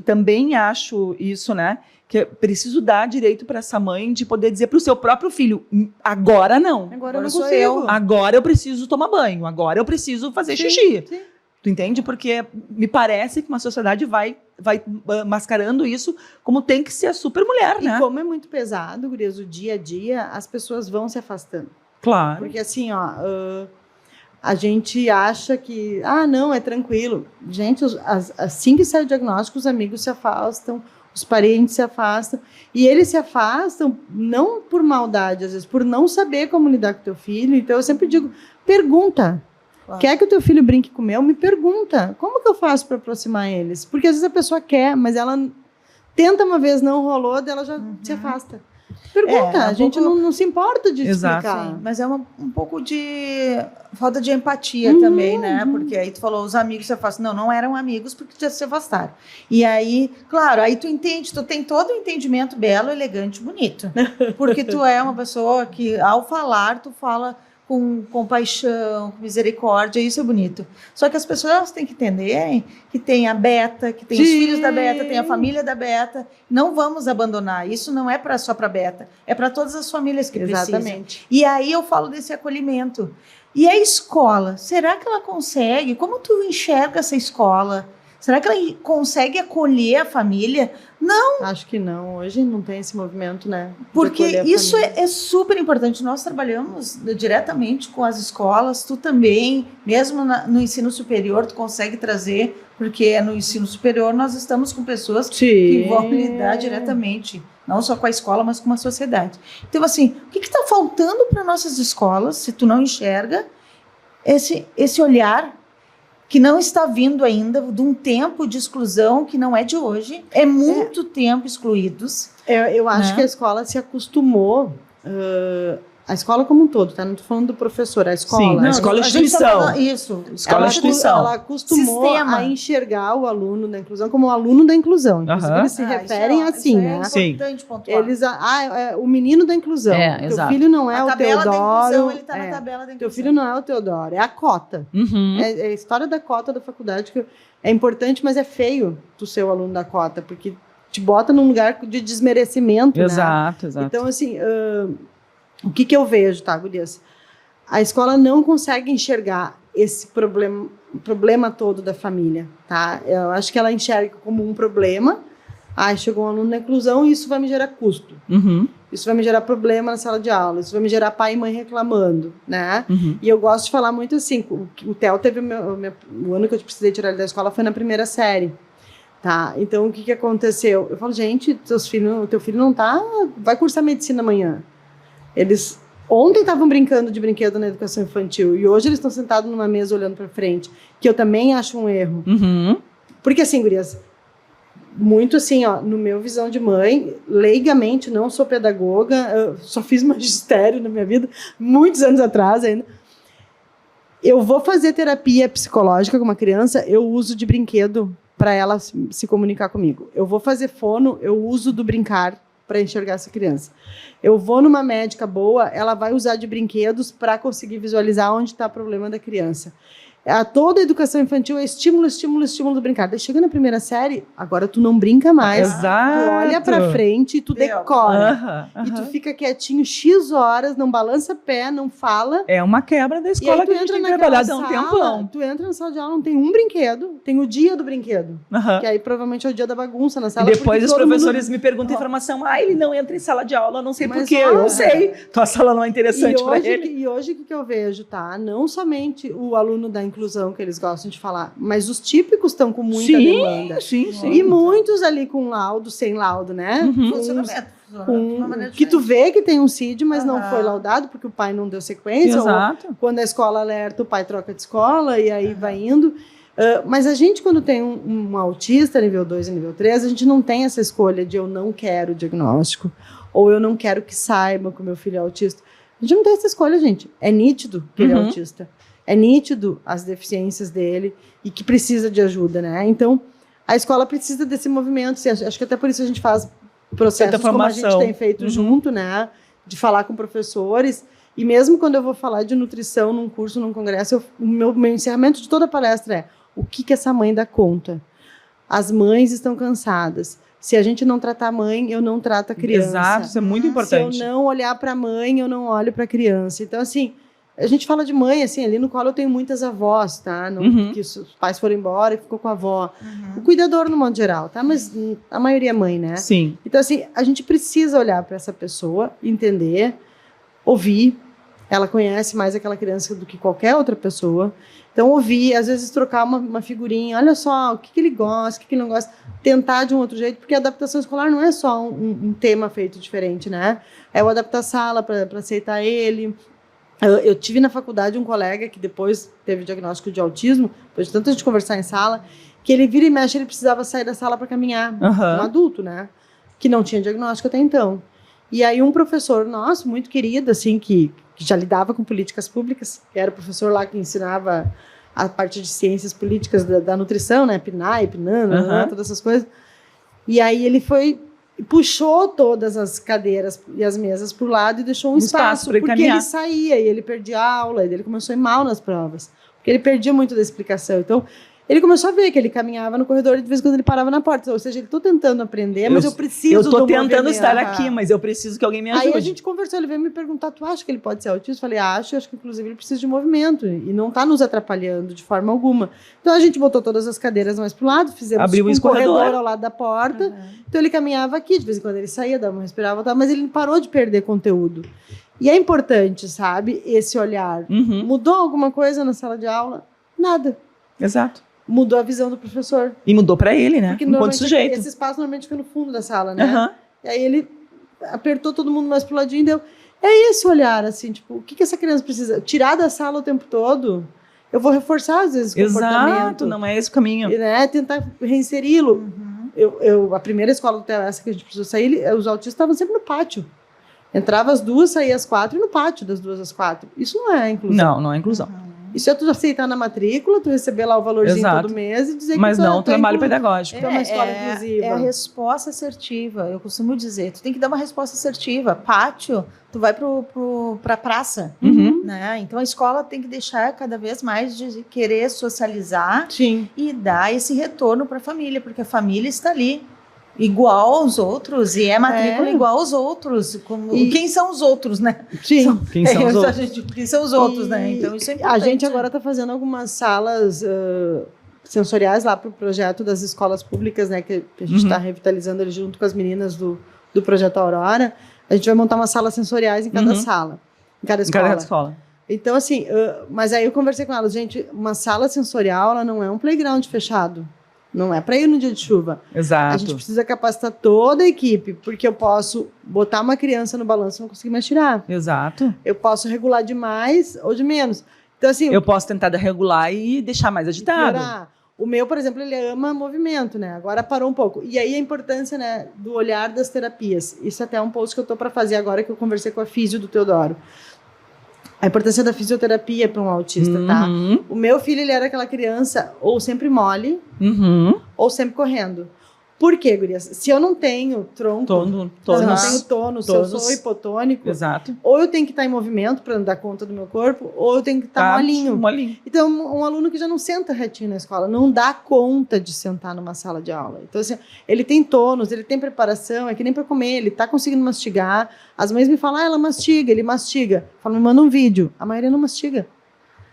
também acho isso, né? Que é preciso dar direito para essa mãe de poder dizer para o seu próprio filho, agora não. Agora eu não sou consigo. eu. Agora eu preciso tomar banho. Agora eu preciso fazer xixi. Sim. Tu entende? Porque me parece que uma sociedade vai mascarando isso como tem que ser a super mulher, né? E como é muito pesado, gurias, o dia a dia, as pessoas vão se afastando. Claro. Porque assim, a gente acha que, não, é tranquilo. Gente, assim que sai o diagnóstico, os amigos se afastam, os parentes se afastam, e eles se afastam não por maldade, às vezes, por não saber como lidar com o teu filho. Então eu sempre digo, pergunta. Claro. Quer que o teu filho brinque com o meu? Me pergunta. Como que eu faço para aproximar eles? Porque às vezes a pessoa quer, mas ela tenta uma vez, não rolou, daí ela já se afasta. Pergunta, a gente não se importa de Exato. explicar. Sim, mas é um pouco de falta de empatia também, né? Porque aí tu falou, os amigos se afastam. Não eram amigos porque já se afastaram. E aí, claro, aí tu entende, tu tem todo o entendimento belo, elegante, bonito. Porque tu é uma pessoa que, ao falar, tu fala com compaixão, com misericórdia, isso é bonito. Só que as pessoas têm que entenderem que tem a Beta, que tem os filhos da Beta, tem a família da Beta. Não vamos abandonar. Isso não é só para a Beta, é para todas as famílias que precisam. Exatamente. E aí eu falo desse acolhimento. E a escola, será que ela consegue? Como tu enxerga essa escola? Será que ela consegue acolher a família? Não, Acho que não. Hoje não tem esse movimento, né? de porque acolher a isso família. é super importante. Nós trabalhamos diretamente com as escolas, tu também, mesmo no ensino superior, tu consegue trazer, porque no ensino superior nós estamos com pessoas que vão lidar diretamente, não só com a escola, mas com a sociedade. Então, assim, o que está faltando para nossas escolas, se tu não enxerga, esse olhar que não está vindo ainda de um tempo de exclusão que não é de hoje, é muito tempo excluídos. Eu acho Né? que a escola se acostumou, a escola como um todo, tá? Não estou falando do professor, a escola. Sim, Não, escola é a gente tá instituição. falando isso. Escola é instituição. Ela acostumou Sistema. a enxergar o aluno da inclusão como o aluno da inclusão. Inclusive, Aham. eles se referem assim, né? É Sim. importante pontuar. Eles, o menino da inclusão. Teu exato. filho não é a o tabela da inclusão, Teodoro. ele está na tabela da inclusão. Teu filho não é o Teodoro, é a cota. Uhum. É a história da cota da faculdade que é importante, mas é feio tu ser o aluno da cota, porque te bota num lugar de desmerecimento, né? Exato. Então, assim, o que eu vejo, tá, gurias? A escola não consegue enxergar esse problema todo da família, tá? Eu acho que ela enxerga como um problema. Chegou um aluno na inclusão e isso vai me gerar custo. Uhum. Isso vai me gerar problema na sala de aula. Isso vai me gerar pai e mãe reclamando, né? Uhum. E eu gosto de falar muito assim, o Theo teve o ano que eu precisei tirar ele da escola foi na primeira série. Tá, então o que aconteceu? Eu falo, gente, teu filho não vai cursar medicina amanhã. Eles ontem estavam brincando de brinquedo na educação infantil e hoje eles estão sentados numa mesa olhando para frente, que eu também acho um erro. Uhum. Porque assim, gurias, muito assim, ó, no meu visão de mãe, leigamente, não sou pedagoga, eu só fiz magistério na minha vida, muitos anos atrás ainda. Eu vou fazer terapia psicológica com uma criança, eu uso de brinquedo para ela se comunicar comigo. Eu vou fazer fono, eu uso do brincar para enxergar essa criança. Eu vou numa médica boa, ela vai usar de brinquedos para conseguir visualizar onde está o problema da criança. Toda a educação infantil é estímulo, estímulo, estímulo do brincar. Daí chega na primeira série, agora tu não brinca mais. Exato. Tu olha pra frente e tu decora. Aham. E tu fica quietinho X horas, não balança pé, não fala. É uma quebra da E escola aí que a gente tem trabalhado há um tempão. Tu entra na sala de aula, não tem um brinquedo, tem o dia do brinquedo. Aham. Que aí provavelmente é o dia da bagunça na E sala. depois porque os todo professores mundo... me perguntam informação. Ele não entra em sala de aula, não sei Mas porquê. olha. Eu sei. Tua sala não é interessante E para hoje, ele. e hoje o que eu vejo, tá? Não somente o aluno da inclusão que eles gostam de falar, mas os típicos estão com muita demanda. Sim. E muitos ali com laudo, sem laudo, né? Uhum. Funcionamento. de uma maneira Que tu diferente. vê que tem um CID, mas não Aham. foi laudado porque o pai não deu sequência. Exato. Ou quando a escola alerta, o pai troca de escola e aí vai indo. Mas a gente, quando tem um autista nível 2 e nível 3, a gente não tem essa escolha de eu não quero o diagnóstico ou eu não quero que saiba que o meu filho é autista. A gente não tem essa escolha, gente. É nítido que ele é autista. É nítido as deficiências dele e que precisa de ajuda, né? Então, a escola precisa desse movimento. Acho que até por isso a gente faz processos como a gente tem feito junto, né? De falar com professores. E mesmo quando eu vou falar de nutrição num curso, num congresso, o meu encerramento de toda a palestra é: o que essa mãe dá conta? As mães estão cansadas. Se a gente não tratar a mãe, eu não trato a criança. Exato, isso é muito importante. Se eu não olhar para a mãe, eu não olho para a criança. Então, assim, a gente fala de mãe, assim, ali no colo eu tenho muitas avós, tá? Não, que os pais foram embora e ficou com a avó. O cuidador, no modo geral, tá? Mas a maioria é mãe, né? Sim. Então, assim, a gente precisa olhar para essa pessoa, entender, ouvir, ela conhece mais aquela criança do que qualquer outra pessoa. Então, ouvir, às vezes trocar uma figurinha, olha só, o que ele gosta, o que ele não gosta, tentar de um outro jeito, porque a adaptação escolar não é só um tema feito diferente, né? É o adaptar a sala para aceitar ele. Eu tive na faculdade um colega que depois teve diagnóstico de autismo, depois de tanta gente conversar em sala, que ele vira e mexe, ele precisava sair da sala para caminhar, um adulto, né? Que não tinha diagnóstico até então. E aí um professor nosso, muito querido, assim, que já lidava com políticas públicas, que era o professor lá que ensinava a parte de ciências políticas da nutrição, né? PNAE, PNAN, todas essas coisas. E aí ele puxou todas as cadeiras e as mesas para o lado e deixou um espaço porque caminhar. Ele saía e ele perdia a aula, e ele começou a ir mal nas provas, porque ele perdia muito da explicação. Então, ele começou a ver que ele caminhava no corredor e de vez em quando ele parava na porta. Ou seja, ele estou tentando aprender, mas eu preciso Eu estou tentando estar aqui, mas eu preciso que alguém me ajude. Aí a gente conversou, ele veio me perguntar, tu acha que ele pode ser autista? Eu falei, acho que inclusive ele precisa de movimento e não está nos atrapalhando de forma alguma. Então a gente botou todas as cadeiras mais para o lado, fizemos um corredor ao lado da porta. Então ele caminhava aqui, de vez em quando ele saía, dava uma respirava, voltava, mas ele parou de perder conteúdo. E é importante, sabe, esse olhar. Mudou alguma coisa na sala de aula? Nada. Exato. Mudou a visão do professor. E mudou para ele, né? Porque enquanto sujeito. Esse espaço normalmente fica no fundo da sala, né? E aí ele apertou todo mundo mais pro ladinho e deu... É esse olhar, assim, tipo, o que essa criança precisa? Tirar da sala o tempo todo? Eu vou reforçar, às vezes, o comportamento. Exato, não é esse o caminho. E, né, tentar reinseri-lo. A primeira escola do TES que a gente precisou sair, os autistas estavam sempre no pátio. Entrava às 2, saía às 4 e no pátio das 2 às 4. Isso não é inclusão. Não é inclusão. Isso é tu aceitar na matrícula, tu receber lá o valorzinho todo mês e dizer mas que não trabalho pedagógico. É uma escola inclusiva. É a resposta assertiva. Eu costumo dizer, tu tem que dar uma resposta assertiva. Pátio, tu vai pra praça. Né? Então a escola tem que deixar cada vez mais de querer socializar e dar esse retorno para a família, porque a família está ali. Igual aos outros, e é matrícula igual aos outros. Quem são os outros, né? Sim. Quem são os outros? Quem são os outros, né? Então, isso é importante. A gente agora está fazendo algumas salas sensoriais lá para o projeto das escolas públicas, né? Que a gente está revitalizando ele junto com as meninas do projeto Aurora. A gente vai montar umas salas sensoriais em cada sala, em cada escola. Então, assim, mas aí eu conversei com elas, gente, uma sala sensorial, ela não é um playground fechado. Não é para ir no dia de chuva. Exato. A gente precisa capacitar toda a equipe, porque eu posso botar uma criança no balanço e não conseguir mais tirar. Exato. Eu posso regular de mais ou de menos. Então, assim, eu posso tentar regular e deixar mais agitado. O meu, por exemplo, ele ama movimento, né? Agora parou um pouco. E aí a importância, né, do olhar das terapias. Isso até é um post que eu estou para fazer agora, que eu conversei com a físio do Teodoro. A importância da fisioterapia para um autista, tá? O meu filho, ele era aquela criança ou sempre mole, ou sempre correndo. Por quê, gurias? Se eu não tenho tronco, se eu não tenho tônus, se eu sou hipotônico, ou eu tenho que estar em movimento para dar conta do meu corpo, ou eu tenho que estar molinho. Então, um aluno que já não senta retinho na escola, não dá conta de sentar numa sala de aula. Então, assim, ele tem tônus, ele tem preparação, é que nem para comer, ele está conseguindo mastigar. As mães me falam, ela mastiga, ele mastiga. Fala, me manda um vídeo. A maioria não mastiga.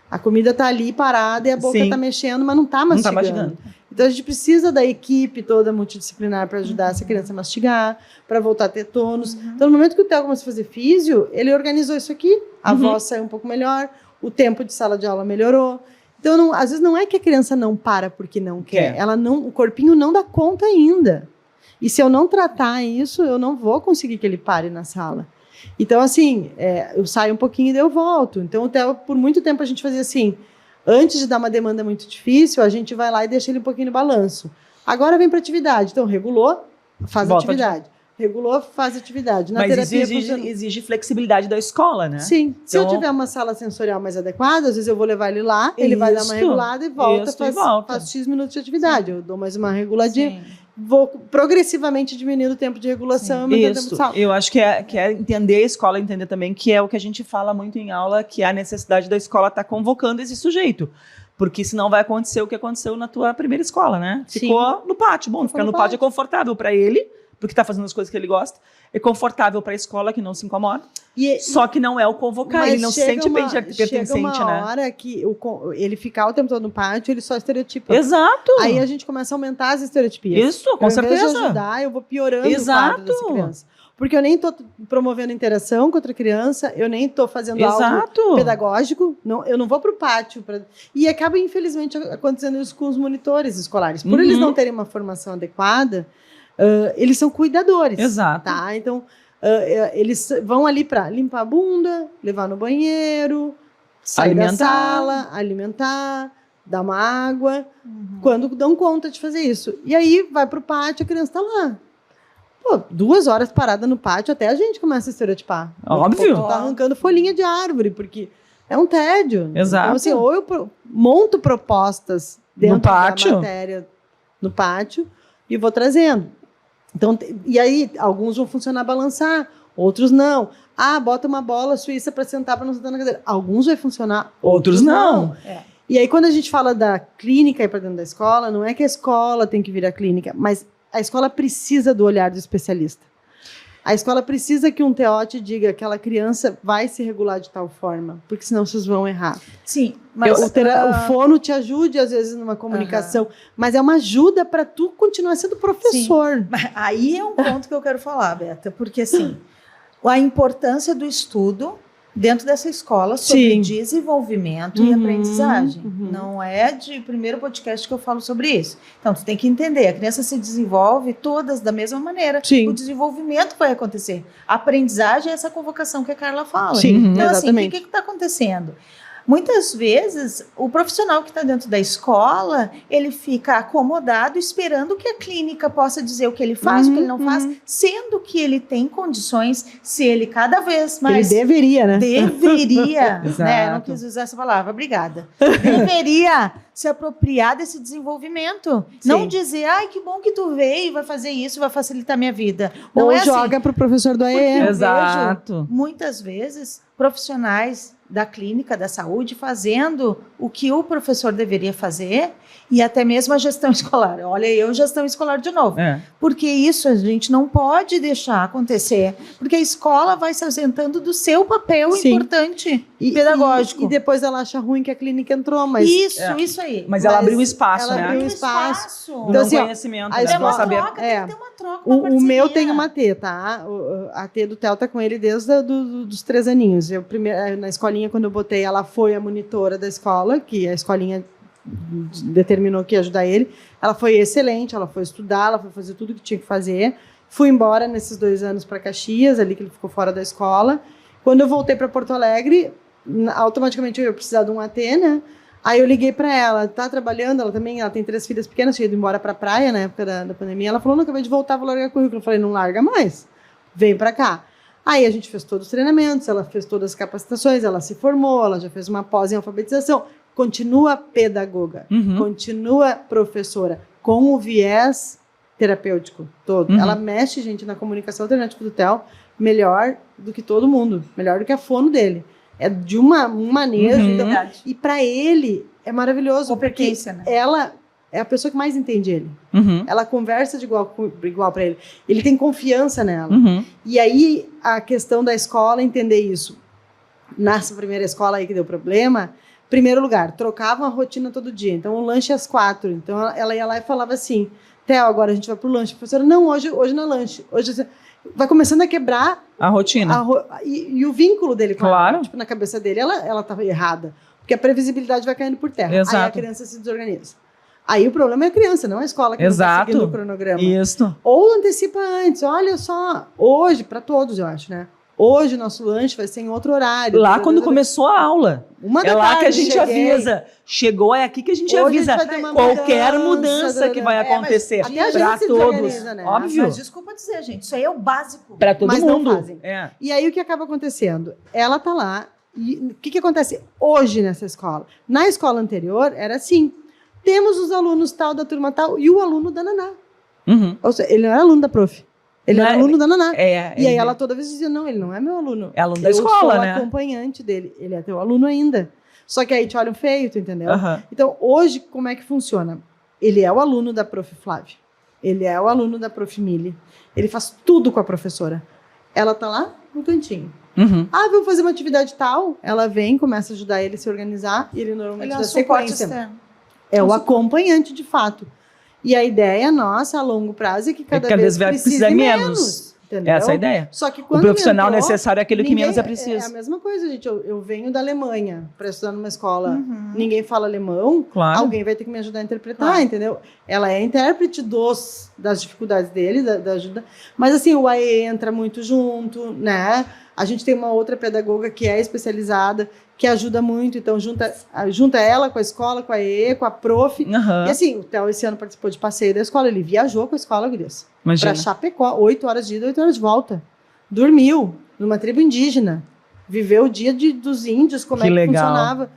A comida está ali parada e a boca está mexendo, mas não está mastigando. Então, a gente precisa da equipe toda multidisciplinar para ajudar essa criança a mastigar, para voltar a ter tônus. Então, no momento que o Theo começou a fazer físio, ele organizou isso aqui, a voz saiu um pouco melhor, o tempo de sala de aula melhorou. Então, às vezes não é que a criança não para porque não quer, o corpinho não dá conta ainda. E se eu não tratar isso, eu não vou conseguir que ele pare na sala. Então, assim, eu saio um pouquinho e eu volto. Então, o Theo, por muito tempo a gente fazia assim, antes de dar uma demanda muito difícil, a gente vai lá e deixa ele um pouquinho no balanço. Agora vem para atividade. Então, regulou, faz atividade. Regulou, faz atividade. Na terapia exige flexibilidade da escola, né? Sim. Se eu tiver uma sala sensorial mais adequada, às vezes eu vou levar ele lá, ele vai dar uma regulada e volta, faz X minutos de atividade. Eu dou mais uma reguladinha. Vou progressivamente diminuindo o tempo de regulação. Eu acho que é entender a escola, entender também que é o que a gente fala muito em aula, que é a necessidade da escola estar convocando esse sujeito. Porque senão vai acontecer o que aconteceu na tua primeira escola, né? Ficou no pátio. Bom, ficar no pátio é confortável para ele, porque está fazendo as coisas que ele gosta. É confortável para a escola, que não se incomoda. Só que não é o convocar, ele não se sente bem pertencente, né? Chega uma hora que ele ficar o tempo todo no pátio, ele só estereotipa. Exato. Aí a gente começa a aumentar as estereotipias. Isso, com certeza. Ao invés de ajudar, eu vou piorando o quadro dessa criança. Porque eu nem estou promovendo interação com outra criança, eu nem estou fazendo algo pedagógico, não, eu não vou para o pátio. E acaba, infelizmente, acontecendo isso com os monitores escolares. Por eles não terem uma formação adequada, eles são cuidadores. Exato. Tá? Então, eles vão ali para limpar a bunda, levar no banheiro, sair da sala, alimentar, dar uma água, quando dão conta de fazer isso. E aí vai para o pátio, a criança está lá. Pô, 2 horas parada no pátio, até a gente começa a estereotipar. Óbvio. Tá arrancando folhinha de árvore, porque é um tédio. Exato. Então, assim, ou eu monto propostas dentro da matéria no pátio e vou trazendo. Então, e aí, alguns vão funcionar balançar, outros não. Bota uma bola suíça para sentar, para não sentar na cadeira. Alguns vai funcionar, outros não. E aí, quando a gente fala da clínica aí para dentro da escola, não é que a escola tem que vir a clínica, mas a escola precisa do olhar do especialista. A escola precisa que um TO te diga que aquela criança vai se regular de tal forma, porque senão vocês vão errar. Sim, mas o fono te ajude, às vezes, numa comunicação, mas é uma ajuda para tu continuar sendo professor. Sim. Mas aí é um ponto que eu quero falar, Beta, porque assim, a importância do estudo dentro dessa escola sobre desenvolvimento e aprendizagem. Não é de primeiro podcast que eu falo sobre isso. Então, tu tem que entender, a criança se desenvolve todas da mesma maneira. Sim. O desenvolvimento vai acontecer. A aprendizagem é essa convocação que a Carla fala. Sim, então, exatamente. assim, o que está acontecendo? Muitas vezes, o profissional que está dentro da escola, ele fica acomodado esperando que a clínica possa dizer o que ele faz, o que ele não faz, sendo que ele tem condições, se ele cada vez mais... Ele deveria, né? Deveria, né? Não quis usar essa palavra, obrigada. Deveria se apropriar desse desenvolvimento. Sim. Não dizer, ai, que bom que tu veio, vai fazer isso, vai facilitar minha vida. Não Ou é joga assim. para o professor do AE. Exato. Muitas vezes, profissionais da clínica da saúde fazendo o que o professor deveria fazer e até mesmo a gestão escolar. Olha, gestão escolar de novo. Porque isso a gente não pode deixar acontecer, porque a escola vai se ausentando do seu papel importante e pedagógico. E depois ela acha ruim que a clínica entrou, mas... Isso aí. Mas ela abriu espaço, ela né? abriu espaço. Então, Então, assim, conhecimento, a né? escola- Saber... Troca, tem que ter uma troca, O meu tem uma T, tá? A T do Theo tá com ele desde dos 3 aninhos. Na escolinha, quando eu botei, ela foi a monitora da escola, que a escolinha determinou que ia ajudar ele. Ela foi excelente, ela foi estudar, ela foi fazer tudo que tinha que fazer. Fui embora nesses 2 anos para Caxias, ali que ele ficou fora da escola. Quando eu voltei para Porto Alegre, automaticamente eu ia precisar de um AT, né? Aí eu liguei para ela, tá trabalhando, ela tem 3 filhas pequenas, tinha ido embora para a praia na época da pandemia. Ela falou, não, acabei de voltar, vou largar currículo. Eu falei, não larga mais, vem para cá. Aí a gente fez todos os treinamentos, ela fez todas as capacitações, ela se formou, ela já fez uma pós em alfabetização. Continua pedagoga, continua professora, com o viés terapêutico todo. Ela mexe, gente, na comunicação alternativa do Theo melhor do que todo mundo, melhor do que a fono dele. É de um manejo. Então, e para ele é maravilhoso. Competência, porque né? ela é a pessoa que mais entende ele. Ela conversa de igual para ele. Ele tem confiança nela. E aí a questão da escola entender isso. Nessa primeira escola aí que deu problema, primeiro lugar, trocavam a rotina todo dia. Então o lanche às 4. Então ela ia lá e falava assim, Theo, agora a gente vai pro lanche. A professora, não, hoje não é lanche. Hoje vai começando a quebrar a rotina. E o vínculo dele com Claro. ela. Tipo, na cabeça dele, ela estava errada. Porque a previsibilidade vai caindo por terra. Exato. Aí a criança se desorganiza. Aí o problema é a criança, não a escola que não está seguindo o cronograma. Isso. Ou antecipa antes. Olha só, hoje, para todos, eu acho, né? Hoje o nosso lanche vai ser em outro horário. Lá quando começou a aula. 1 da É lá tarde, que a gente cheguei. avisa. Chegou, é aqui que a gente Hoje avisa a gente vai ter uma qualquer mudança, mudança que vai acontecer. até a gente Para se todos. desorganiza, né? Óbvio. Mas desculpa dizer, gente, isso aí é o básico. Para todo Mas não mundo. fazem. É. E aí o que acaba acontecendo? Ela tá lá, e o que acontece hoje nessa escola? Na escola anterior era assim, temos os alunos tal da turma tal e o aluno da Naná. Ou seja, ele não era aluno da prof, ele era aluno da Naná. E aí ela toda vez dizia, não, ele não é meu aluno. É aluno da Eu escola, sou né? acompanhante dele, ele é teu aluno ainda. Só que aí te olham feio, tu entendeu? Então hoje como é que funciona? Ele é o aluno da prof. Flávia, ele é o aluno da prof. Mili, ele faz tudo com a professora. Ela tá lá no cantinho. Vamos fazer uma atividade tal. Ela vem, começa a ajudar ele a se organizar e ele normalmente dá sequência. É o acompanhante de fato. E a ideia nossa a longo prazo é que cada vez vai precisar menos. entendeu? Essa é a ideia. Só que O quando profissional entrou, necessário é aquele que ninguém- menos é É a preciso. mesma coisa, gente. Eu venho da Alemanha para estudar numa escola, Uhum. ninguém fala alemão, Claro. alguém vai ter que me ajudar a interpretar, Claro. entendeu? Ela é intérprete das dificuldades dele, da ajuda. Mas assim, o AE entra muito junto, né? A gente tem uma outra pedagoga que é especializada, que ajuda muito, então junta ela com a escola, com a AE, com a prof. Aham. E assim, o Theo esse ano participou de passeio da escola, ele viajou com a escola, gurias. Imagina. Para Chapecó, 8 horas de ida, 8 horas de volta. Dormiu numa tribo indígena. Viveu o dia dos índios, como Que é que legal. funcionava.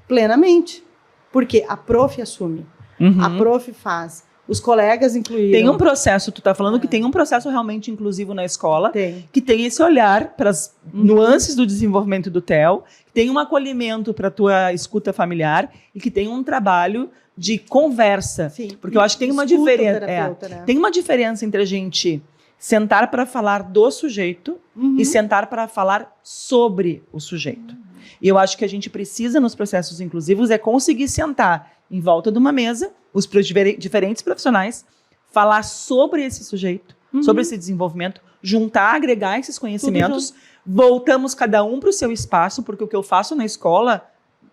Plenamente. Porque a prof assume, Uhum. a prof faz. Os colegas incluíram. Tem um processo, tu tá falando que tem um processo realmente inclusivo na escola, Tem. que tem esse olhar para as nuances do desenvolvimento do TEL, que tem um acolhimento para a tua escuta familiar e que tem um trabalho de conversa. Sim. Porque eu acho que tem uma Escuta o diferença. terapeuta, né? Tem uma diferença entre a gente sentar para falar do sujeito Uhum. e sentar para falar sobre o sujeito. E eu acho que a gente precisa, nos processos inclusivos, é conseguir sentar em volta de uma mesa, os diferentes profissionais, falar sobre esse sujeito, sobre esse desenvolvimento, juntar, agregar esses conhecimentos, voltamos cada um para o seu espaço, porque o que eu faço na escola,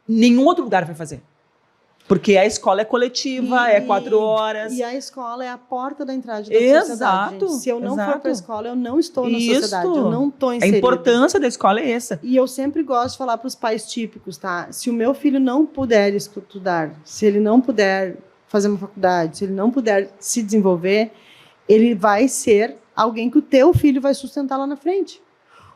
nenhum outro lugar vai fazer. Porque a escola é coletiva, é 4 horas. E a escola é a porta da entrada da Exato, sociedade. Gente. Se eu não for exato. para a escola, eu não estou na Isso. sociedade, eu não estou A inserida. importância da escola é essa. E eu sempre gosto de falar para os pais típicos, tá? Se o meu filho não puder estudar, se ele não puder fazer uma faculdade, se ele não puder se desenvolver, ele vai ser alguém que o teu filho vai sustentar lá na frente.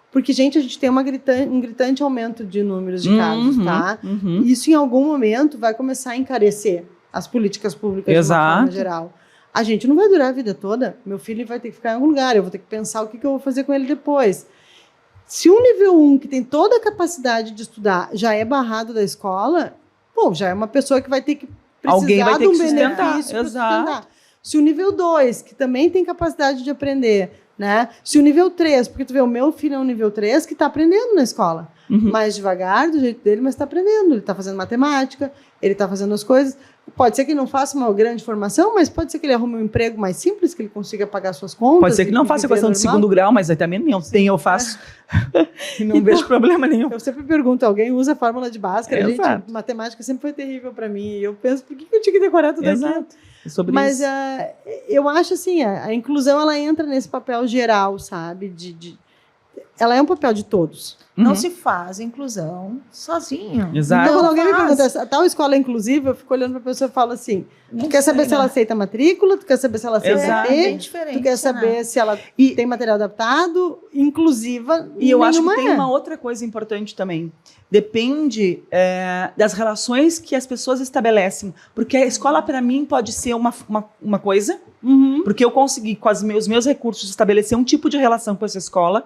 Porque, gente, a gente tem um gritante aumento de números de casos, tá? Uhum. Isso, em algum momento, vai começar a encarecer as políticas públicas de uma Exato. forma geral. A gente não vai durar a vida toda. Meu filho vai ter que ficar em algum lugar. Eu vou ter que pensar o que eu vou fazer com ele depois. Se um nível 1, que tem toda a capacidade de estudar, já é barrado da escola, pô, já é uma pessoa que vai ter que precisar Alguém vai ter de um que sustentar, benefício para exato. sustentar. Se o nível 2, que também tem capacidade de aprender, né? Se o nível 3, porque tu vê, o meu filho é um nível 3 que está aprendendo na escola. Uhum. Mais devagar, do jeito dele, mas está aprendendo. Ele está fazendo matemática, ele está fazendo as coisas. Pode ser que ele não faça uma grande formação, mas pode ser que ele arrume um emprego mais simples, que ele consiga pagar suas contas. Pode ser que e não faça viver questão de normal. segundo grau, mas aí também não tem, eu faço. E não vejo problema nenhum. Eu sempre pergunto, alguém usa a fórmula de Bhaskara? Gente, Exato. matemática sempre foi terrível para mim. E eu penso, por que eu tinha que decorar tudo aquilo? Exato. É sobre Mas isso. eu acho assim, a inclusão ela entra nesse papel geral, sabe? Ela é um papel de todos. Não Uhum. se faz inclusão sozinho. Exato. Então, quando alguém me faz. pergunta, essa tal escola é inclusiva, eu fico olhando para a pessoa e falo assim, tu quer saber se ela aceita matrícula, tu quer saber se ela aceita Exato. bem EAD, diferente, tu quer saber né? se ela E- tem material adaptado, inclusiva, E eu acho que nenhuma tem é. uma outra coisa importante também. Depende das relações que as pessoas estabelecem. Porque a escola, para mim, pode ser uma coisa, Uhum. porque eu consegui, com os meus recursos, estabelecer um tipo de relação com essa escola.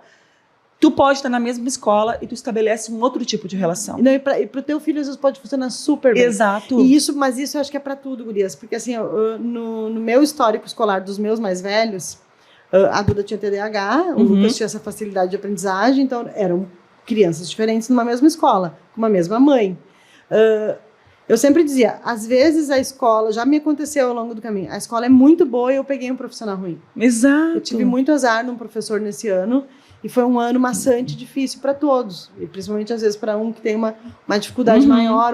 Tu pode estar na mesma escola e tu estabelece um outro tipo de relação. Não, e para o teu filho, às vezes, pode funcionar super bem. Exato. Mas isso eu acho que é para tudo, gurias. Porque assim, no meu histórico escolar dos meus mais velhos, a Duda tinha TDAH, o Uhum. Lucas tinha essa facilidade de aprendizagem, então eram crianças diferentes numa mesma escola, com uma mesma mãe. Eu sempre dizia, às vezes a escola, já me aconteceu ao longo do caminho, a escola é muito boa e eu peguei um profissional ruim. Exato. Eu tive muito azar num professor nesse ano, e foi um ano maçante, difícil para todos, e principalmente às vezes para um que tem uma dificuldade Uhum. maior.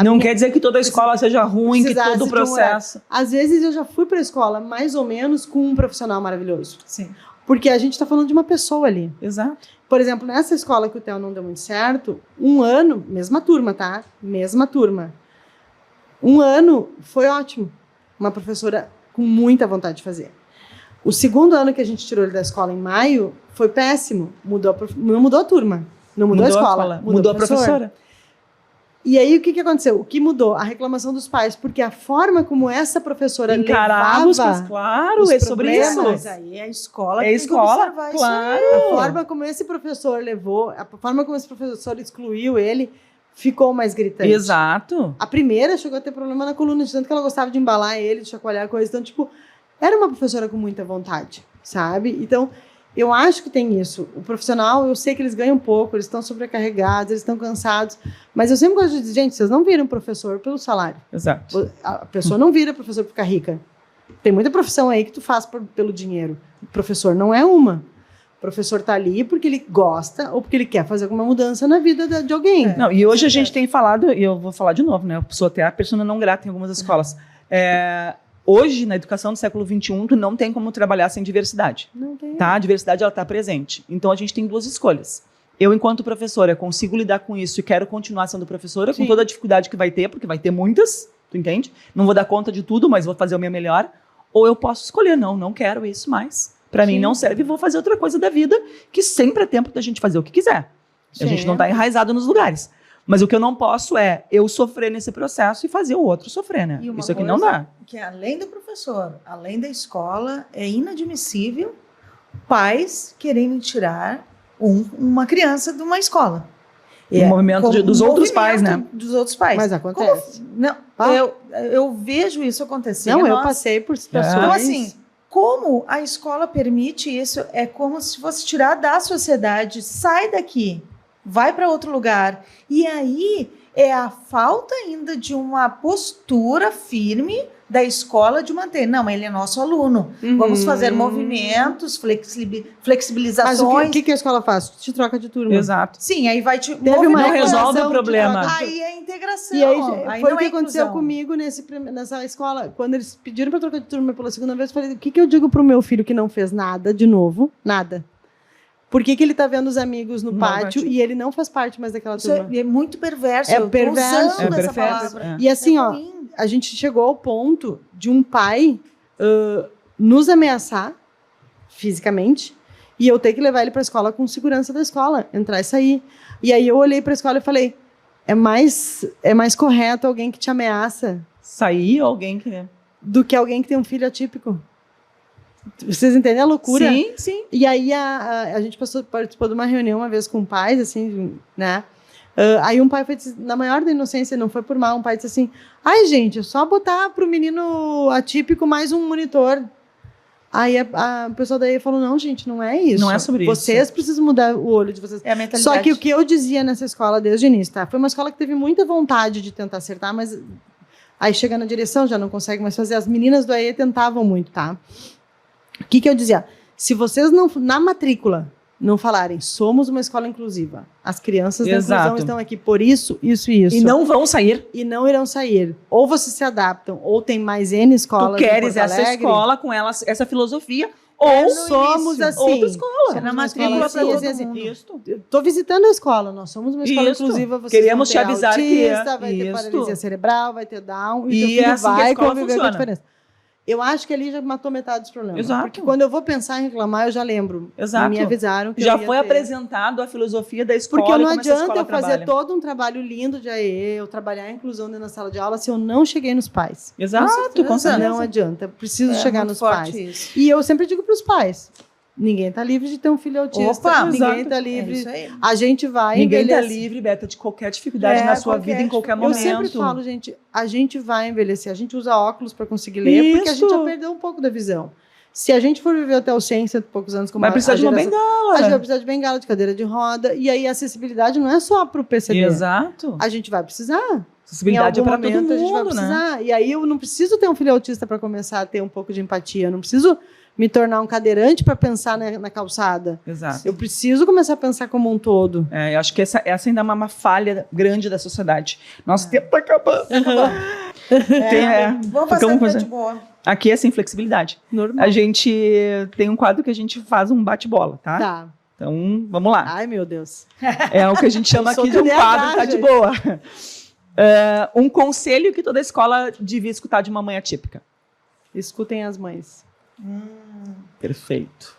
Não quer dizer que toda a escola seja ruim, que precisasse todo o de um horário. processo. Às vezes eu já fui para a escola mais ou menos com um profissional maravilhoso, Sim. porque a gente está falando de uma pessoa ali. Exato. Por exemplo, nessa escola que o Theo não deu muito certo, um ano, mesma turma, tá? Mesma turma. Um ano foi ótimo. Uma professora com muita vontade de fazer. O segundo ano que a gente tirou ele da escola em maio foi péssimo. Não mudou a turma. Não mudou a escola. Mudou o a professor. professora. E aí, o que aconteceu? O que mudou? A reclamação dos pais, porque a forma como essa professora Encarava os levava... claro, os é sobre problemas. isso. Mas aí é a escola É que a escola, tem que observar claro. isso aí. A forma como esse professor levou, a forma como esse professor excluiu ele, ficou mais gritante. Exato. A primeira chegou a ter problema na coluna, de tanto que ela gostava de embalar ele, de chacoalhar coisas. Então, tipo, era uma professora com muita vontade, sabe? Então, eu acho que tem isso. O profissional, eu sei que eles ganham pouco, eles estão sobrecarregados, eles estão cansados. Mas eu sempre gosto de dizer, gente, vocês não viram professor pelo salário. Exato. A pessoa não vira professor por ficar rica. Tem muita profissão aí que tu faz pelo dinheiro. O professor não é uma. O professor tá ali porque ele gosta ou porque ele quer fazer alguma mudança na vida de alguém. Não, e hoje a gente tem falado, e eu vou falar de novo, né? Eu sou até a persona não grata em algumas escolas. Hoje, na educação do século XXI, tu não tem como trabalhar sem diversidade. Não tem. Tá? A diversidade, ela tá presente. Então, a gente tem 2 escolhas. Eu, enquanto professora, consigo lidar com isso e quero continuar sendo professora, Sim. com toda a dificuldade que vai ter, porque vai ter muitas, tu entende? Não vou dar conta de tudo, mas vou fazer o meu melhor. Ou eu posso escolher, não quero isso mais. Para mim não serve, vou fazer outra coisa da vida, que sempre é tempo da gente fazer o que quiser. A gente não tá enraizado nos lugares. Mas o que eu não posso é eu sofrer nesse processo e fazer o outro sofrer, né? E uma Isso aqui não coisa dá. que além do professor, além da escola, é inadmissível pais quererem tirar uma criança de uma escola. O movimento dos outros pais, né? Dos outros pais. Mas acontece. Não, eu vejo isso acontecer. Não, eu Nossa. passei por situações... Então, assim, como a escola permite isso, é como se fosse tirar da sociedade, sai daqui, vai para outro lugar. E aí é a falta ainda de uma postura firme da escola de manter. Não, ele é nosso aluno. Vamos fazer movimentos, flexibilizações. Mas o que a escola faz? Te troca de turma. Exato. Sim, aí vai te... Teve uma Não resolve reclamação o problema. de- Aí é integração. E aí, aí foi não o que é aconteceu inclusão. comigo nessa escola. Quando eles pediram para trocar de turma pela segunda vez, eu falei, o que eu digo pro meu filho que não fez nada de novo? Nada. Por que ele tá vendo os amigos no pátio e ele não faz parte mais daquela Isso turma? é muito perverso. É Eu tô perverso. usando essa perverso, palavra. E assim, É ó, ruim. a gente chegou ao ponto de um pai nos ameaçar fisicamente e eu ter que levar ele para a escola com segurança da escola, entrar e sair. E aí eu olhei para a escola e falei, é mais correto alguém que te ameaça Sair alguém que... do que alguém que tem um filho atípico. Vocês entendem a loucura? Sim, sim. E aí a gente participou de uma reunião uma vez com pais, assim, né? Aí um pai foi dizer, na maior da inocência, não foi por mal, um pai disse assim, ai gente, é só botar pro menino atípico mais um monitor. Aí a pessoa daí falou, não gente, não é isso. Não é sobre isso. Vocês precisam mudar o olho de vocês. É a mentalidade. Só que o que eu dizia nessa escola desde o início, tá? Foi uma escola que teve muita vontade de tentar acertar, mas aí chega na direção, já não consegue mais fazer. As meninas do AE tentavam muito, tá? O que eu dizia? Se vocês não, na matrícula, não falarem, somos uma escola inclusiva, as crianças da Exato. inclusão estão aqui por isso, isso e isso. E não vão sair. E não irão sair. Ou vocês se adaptam, ou tem mais N escolas. Tu queres em Porto essa Alegre, escola com essa filosofia, ou ou somos início, assim. outra escola. É na Somos uma matrícula escola para assim, todo assim, mundo. Isso. Estou visitando a escola, nós somos uma escola Isso. inclusiva. Vocês Queremos vão ter te avisar que é autista, vai ter isso. paralisia cerebral, vai ter Down, E e teu filho é assim que a vai escola conviver com a funciona. diferença. Eu acho que ali já matou metade dos problemas. Exato. Porque quando eu vou pensar em reclamar, eu já lembro. Exato. Me avisaram que Já eu ia foi ter. apresentado a filosofia da escola. Porque e não como essa adianta escola eu fazer trabalha. todo um trabalho lindo de AE, eu trabalhar a inclusão dentro da sala de aula, se eu não cheguei nos pais. Exato, com certeza. Não adianta, eu preciso É chegar muito nos forte pais. isso. E eu sempre digo para os pais, ninguém está livre de ter um filho autista, Opa, ninguém exato. está É livre. isso aí. A gente vai Ninguém está envelhecer. livre, Beta, de qualquer dificuldade na sua vida, em qualquer Eu momento. sempre falo, gente, a gente vai envelhecer, a gente usa óculos para conseguir ler, porque a gente Isso. já perdeu um pouco da visão. Se a gente for viver até os 100, 100 e poucos anos, como Vai precisar de uma a gente bengala. vai precisar de bengala, de cadeira de roda, e aí a acessibilidade não é só para o PCD. Exato. A gente vai precisar. Acessibilidade é em algum para todo momento a gente vai mundo, né? precisar. E aí eu não preciso ter um filho autista para começar a ter um pouco de empatia. Eu não preciso me tornar um cadeirante para pensar na calçada. Exato. Eu preciso começar a pensar como um todo. Eu acho que essa ainda é uma falha grande da sociedade. Nosso tempo tá acabando. Vamos passar ficamos pra fazendo- de boa. Aqui é sem flexibilidade. Normal. A gente tem um quadro que a gente faz um bate-bola, tá? Tá. Então, vamos lá. Ai, meu Deus. É o que a gente chama Eu sou aqui de um TDAH, quadro, tá de gente. boa. Um conselho que toda escola devia escutar de uma mãe atípica. Escutem as mães. Perfeito.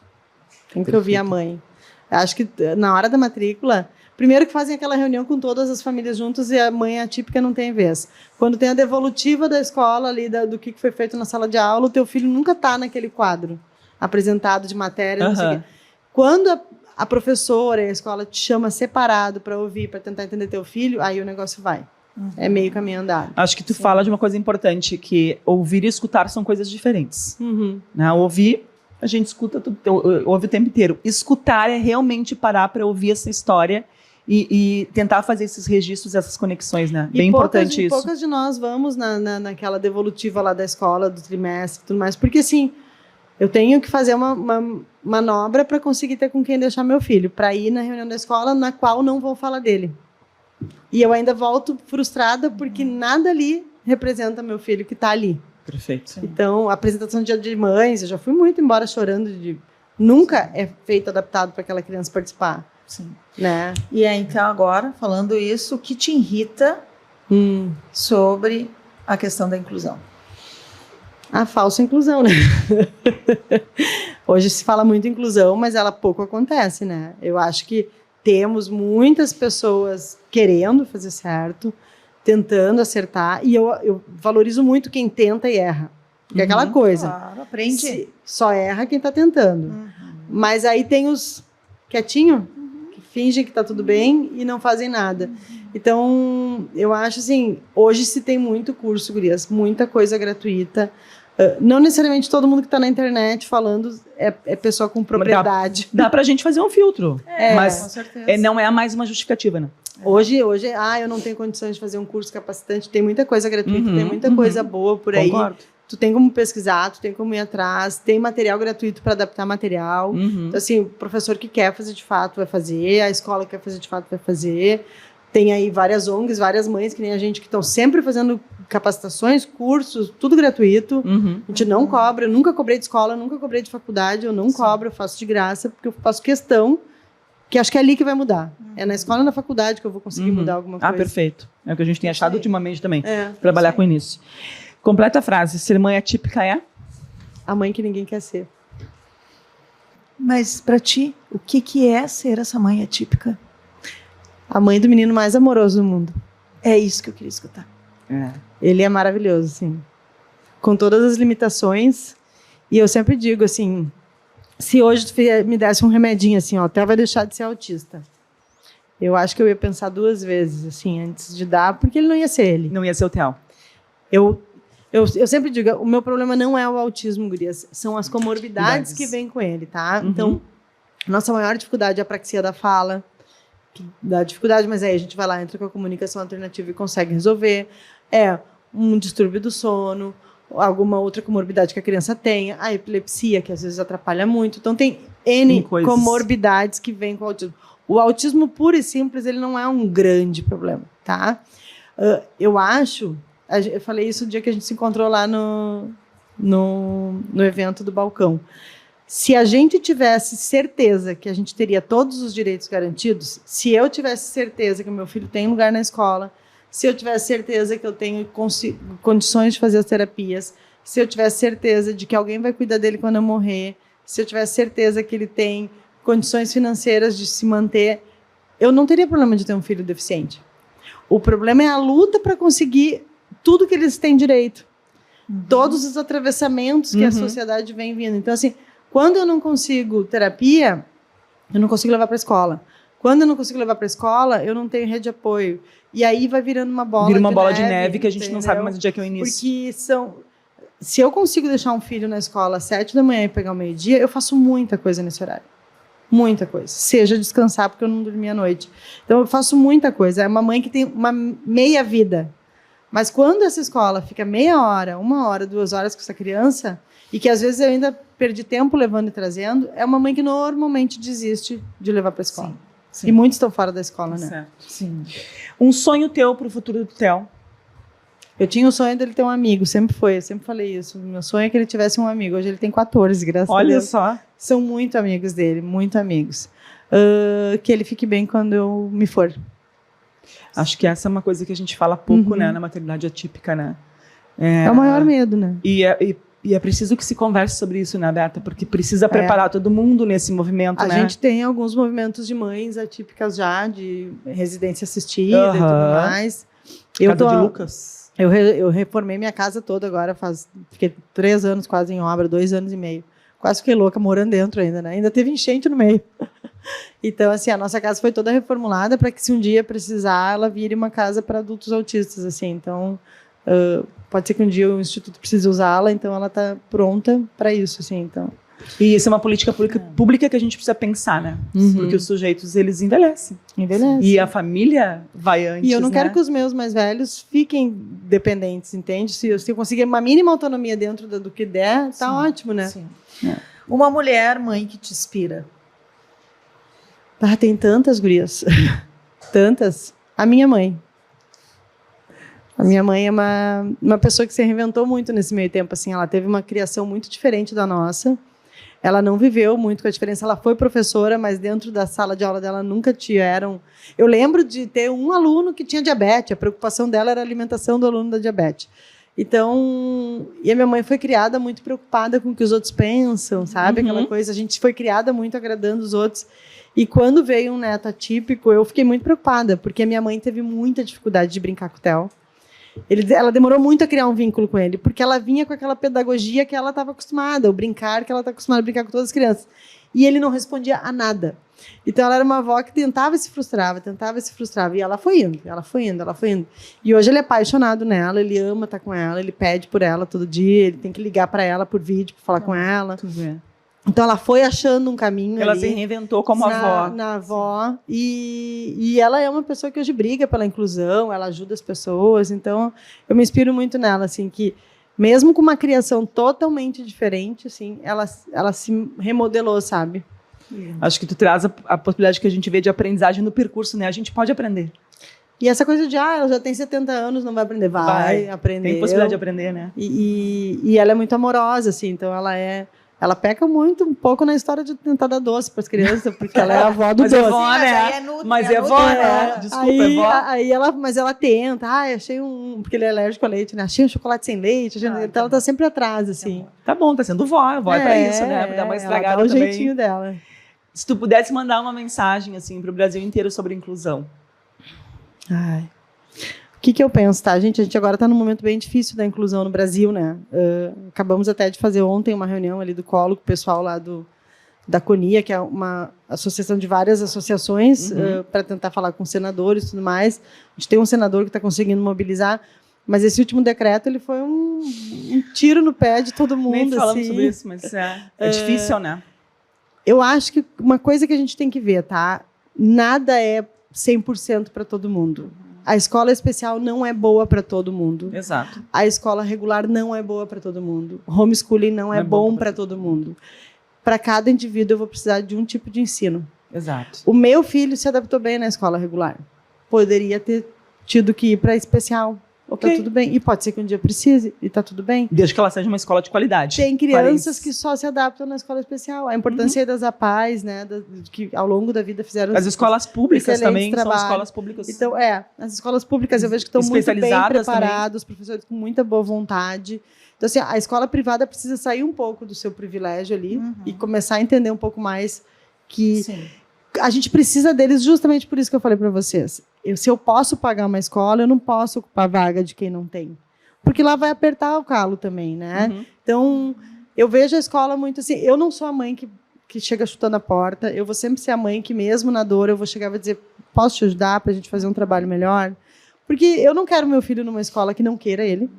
Tem que ouvir a mãe. Acho que na hora da matrícula, primeiro que fazem aquela reunião com todas as famílias juntas e a mãe atípica não tem vez. Quando tem a devolutiva da escola ali, do que foi feito na sala de aula, o teu filho nunca está naquele quadro apresentado de matéria, não sei o Aham. quê. Quando a professora e a escola te chama separado para ouvir, para tentar entender teu filho, aí o negócio vai. É meio caminho andado. Acho que tu fala de uma coisa importante, que ouvir e escutar são coisas diferentes. Uhum. Né? Ouvir, a gente escuta tudo, ouve o tempo inteiro. Escutar é realmente parar para ouvir essa história e tentar fazer esses registros, essas conexões, né? Bem importante isso. Poucas de nós vamos naquela devolutiva lá da escola, do trimestre e tudo mais, porque assim, eu tenho que fazer uma manobra para conseguir ter com quem deixar meu filho, para ir na reunião da escola na qual não vou falar dele. E eu ainda volto frustrada porque nada ali representa meu filho que está ali. Perfeito. Então, a apresentação de Dia de Mães, eu já fui muito embora chorando nunca é feito adaptado para aquela criança participar. Sim. Né? E aí, então, agora, falando isso, o que te irrita sobre a questão da inclusão? A falsa inclusão, né? Hoje se fala muito em inclusão, mas ela pouco acontece, né? Eu acho que temos muitas pessoas querendo fazer certo, tentando acertar, e eu valorizo muito quem tenta e erra. Porque é aquela coisa. Claro, aprende. Só erra quem está tentando. Mas aí tem os quietinho, que fingem que está tudo bem e não fazem nada. Então, eu acho assim, hoje se tem muito curso, gurias, muita coisa gratuita. Não necessariamente todo mundo que está na internet falando é pessoa com propriedade. Dá pra gente fazer um filtro. Mas com certeza. não é mais uma justificativa, né? Hoje, eu não tenho condições de fazer um curso capacitante. Tem muita coisa gratuita, tem muita coisa boa por aí. Concordo. Tu tem como pesquisar, tu tem como ir atrás, tem material gratuito para adaptar material. Então, assim, o professor que quer fazer de fato vai fazer, a escola que quer fazer de fato vai fazer. Tem aí várias ONGs, várias mães, que nem a gente, que estão sempre fazendo capacitações, cursos, tudo gratuito. A gente não cobra, eu nunca cobrei de escola, nunca cobrei de faculdade, eu não cobro, eu faço de graça, porque eu faço questão, que acho que é ali que vai mudar. É na escola e na faculdade que eu vou conseguir mudar alguma coisa. Ah, perfeito. É o que a gente tem achado ultimamente também, É, trabalhar com isso. Completa a frase, ser mãe atípica é? a mãe que ninguém quer ser. Mas, para ti, o que é ser essa mãe atípica? A mãe do menino mais amoroso do mundo. É isso que eu queria escutar. Ele é maravilhoso, assim. Com todas as limitações. E eu sempre digo, assim, se hoje tu me desse um remedinho, assim, ó, até vai deixar de ser autista. Eu acho que eu ia pensar 2 vezes, assim, antes de dar, porque ele não ia ser ele. Não ia ser o Theo. Eu sempre digo, o meu problema não é o autismo, gurias, são as comorbidades que vêm com ele, tá? Então, nossa maior dificuldade é a apraxia da fala, que dá dificuldade, mas aí a gente vai lá, entra com a comunicação alternativa e consegue resolver. É um distúrbio do sono, alguma outra comorbidade que a criança tenha, a epilepsia, que às vezes atrapalha muito. Então, tem N comorbidades que vêm com o autismo. O autismo puro e simples, ele não é um grande problema, tá? Eu acho... Eu falei isso no dia que a gente se encontrou lá no evento do balcão. Se a gente tivesse certeza que a gente teria todos os direitos garantidos, se eu tivesse certeza que o meu filho tem lugar na escola, se eu tivesse certeza que eu tenho condições de fazer as terapias, se eu tivesse certeza de que alguém vai cuidar dele quando eu morrer, se eu tivesse certeza que ele tem condições financeiras de se manter, eu não teria problema de ter um filho deficiente. O problema é a luta para conseguir tudo que eles têm direito. Todos os atravessamentos que a sociedade vem vindo. Então, assim, quando eu não consigo terapia, eu não consigo levar para a escola. Quando eu não consigo levar para a escola, eu não tenho rede de apoio. E aí vai virando uma bola de neve. Vira uma bola de neve que a gente não sabe mais onde é que é o início. Porque se eu consigo deixar um filho na escola às 7 da manhã e pegar o meio-dia, eu faço muita coisa nesse horário. Muita coisa. Seja descansar, porque eu não dormi à noite. Então, eu faço muita coisa. É uma mãe que tem uma meia vida. Mas quando essa escola fica meia hora, 1 hora, 2 horas com essa criança, e que às vezes eu ainda perdi tempo levando e trazendo, é uma mãe que normalmente desiste de levar para a escola. Sim. E muitos estão fora da escola, né? Certo. Sim. Um sonho teu pro futuro do Theo? Eu tinha o sonho dele ter um amigo, sempre foi, eu sempre falei isso. Meu sonho é que ele tivesse um amigo. Hoje ele tem 14, graças a Olha Deus. só. São muito amigos dele, muito amigos. Que ele fique bem quando eu me for. Acho que essa é uma coisa que a gente fala pouco, né, na maternidade atípica, né? É o maior medo, né? E é preciso que se converse sobre isso, né, Berta? Porque precisa preparar todo mundo nesse movimento, A né? gente tem alguns movimentos de mães atípicas já, de residência assistida e tudo mais. Casa de Lucas. Eu reformei minha casa toda agora, fiquei 3 anos quase em obra, 2 anos e meio. Quase fiquei louca morando dentro ainda, né? Ainda teve enchente no meio. Então, assim, a nossa casa foi toda reformulada para que, se um dia precisar, ela vire uma casa para adultos autistas, assim. Então, pode ser que um dia o Instituto precise usá-la, então ela está pronta para isso, assim. Então, E isso é uma política pública que a gente precisa pensar, né? Porque os sujeitos, eles envelhecem. E a família vai antes, E eu não né? quero que os meus mais velhos fiquem dependentes, entende? Se eu conseguir uma mínima autonomia dentro do que der, tá ótimo, né? Sim. Uma mulher, mãe, que te inspira. Ah, tem tantas gurias. Tantas. A minha mãe. A minha mãe é uma pessoa que se reinventou muito nesse meio tempo. Assim, ela teve uma criação muito diferente da nossa. Ela não viveu muito com a diferença. Ela foi professora, mas dentro da sala de aula dela nunca tiveram... Eu lembro de ter um aluno que tinha diabetes. A preocupação dela era a alimentação do aluno da diabetes. Então, e a minha mãe foi criada muito preocupada com o que os outros pensam, sabe? Aquela coisa, a gente foi criada muito agradando os outros. E quando veio um neto atípico, eu fiquei muito preocupada, porque a minha mãe teve muita dificuldade de brincar com o Theo. Ela demorou muito a criar um vínculo com ele, porque ela vinha com aquela pedagogia que ela estava acostumada, o brincar, que ela está acostumada a brincar com todas as crianças. E ele não respondia a nada. Então, ela era uma avó que tentava e se frustrava, e ela foi indo. E hoje ele é apaixonado nela, ele ama estar com ela, ele pede por ela todo dia, ele tem que ligar para ela por vídeo para falar com ela. Então, ela foi achando um caminho Ela ali, se reinventou como avó. na avó. E ela é uma pessoa que hoje briga pela inclusão, ela ajuda as pessoas. Então, eu me inspiro muito nela, assim, que mesmo com uma criação totalmente diferente, assim, ela se remodelou, sabe? Acho que tu traz a possibilidade que a gente vê de aprendizagem no percurso, né? A gente pode aprender. E essa coisa de, ela já tem 70 anos, não vai aprender. Vai aprender. Tem possibilidade de aprender, né? E ela é muito amorosa, assim, então ela peca muito, um pouco na história de tentar dar doce para as crianças, porque ela é a avó do Mas doce. é vó, né? Mas é vó, né? Desculpa, é vó. Mas ela tenta, achei porque ele é alérgico a leite, né? Achei um chocolate sem leite, então ela tá sempre atrás, assim. Tá bom, tá sendo vó. Vó é pra isso, né? Pra dar uma estragada ela dá o também. jeitinho dela. Se tu pudesse mandar uma mensagem, assim, pro Brasil inteiro sobre inclusão. O que eu penso, tá, gente? A gente agora está num momento bem difícil da inclusão no Brasil, né? Acabamos até de fazer ontem uma reunião ali do Colo com o pessoal lá da CONIA, que é uma associação de várias associações, para tentar falar com senadores e tudo mais. A gente tem um senador que está conseguindo mobilizar, mas esse último decreto ele foi um tiro no pé de todo mundo. Nem falamos assim. sobre isso, mas é difícil, né? Eu acho que uma coisa que a gente tem que ver, tá? Nada é 100% para todo mundo. A escola especial não é boa para todo mundo. Exato. A escola regular não é boa para todo mundo. Homeschooling não é bom para todo mundo. Para cada indivíduo, eu vou precisar de um tipo de ensino. Exato. O meu filho se adaptou bem na escola regular. Poderia ter tido que ir para especial. Tá tudo bem. E pode ser que um dia precise, e tá tudo bem. Desde que ela seja uma escola de qualidade. Tem crianças que só se adaptam na escola especial. A importância das APAES, né, que ao longo da vida fizeram... As escolas públicas também trabalho. São escolas públicas. Então, as escolas públicas eu vejo que estão muito bem preparadas, os professores com muita boa vontade. Então, assim, a escola privada precisa sair um pouco do seu privilégio ali e começar a entender um pouco mais que... Sim. A gente precisa deles justamente por isso que eu falei para vocês. Se eu posso pagar uma escola, eu não posso ocupar a vaga de quem não tem. Porque lá vai apertar o calo também, né? Então, eu vejo a escola muito assim... Eu não sou a mãe que chega chutando a porta. Eu vou sempre ser a mãe que, mesmo na dor, eu vou chegar e vou dizer, posso te ajudar para a gente fazer um trabalho melhor? Porque eu não quero meu filho numa escola que não queira ele.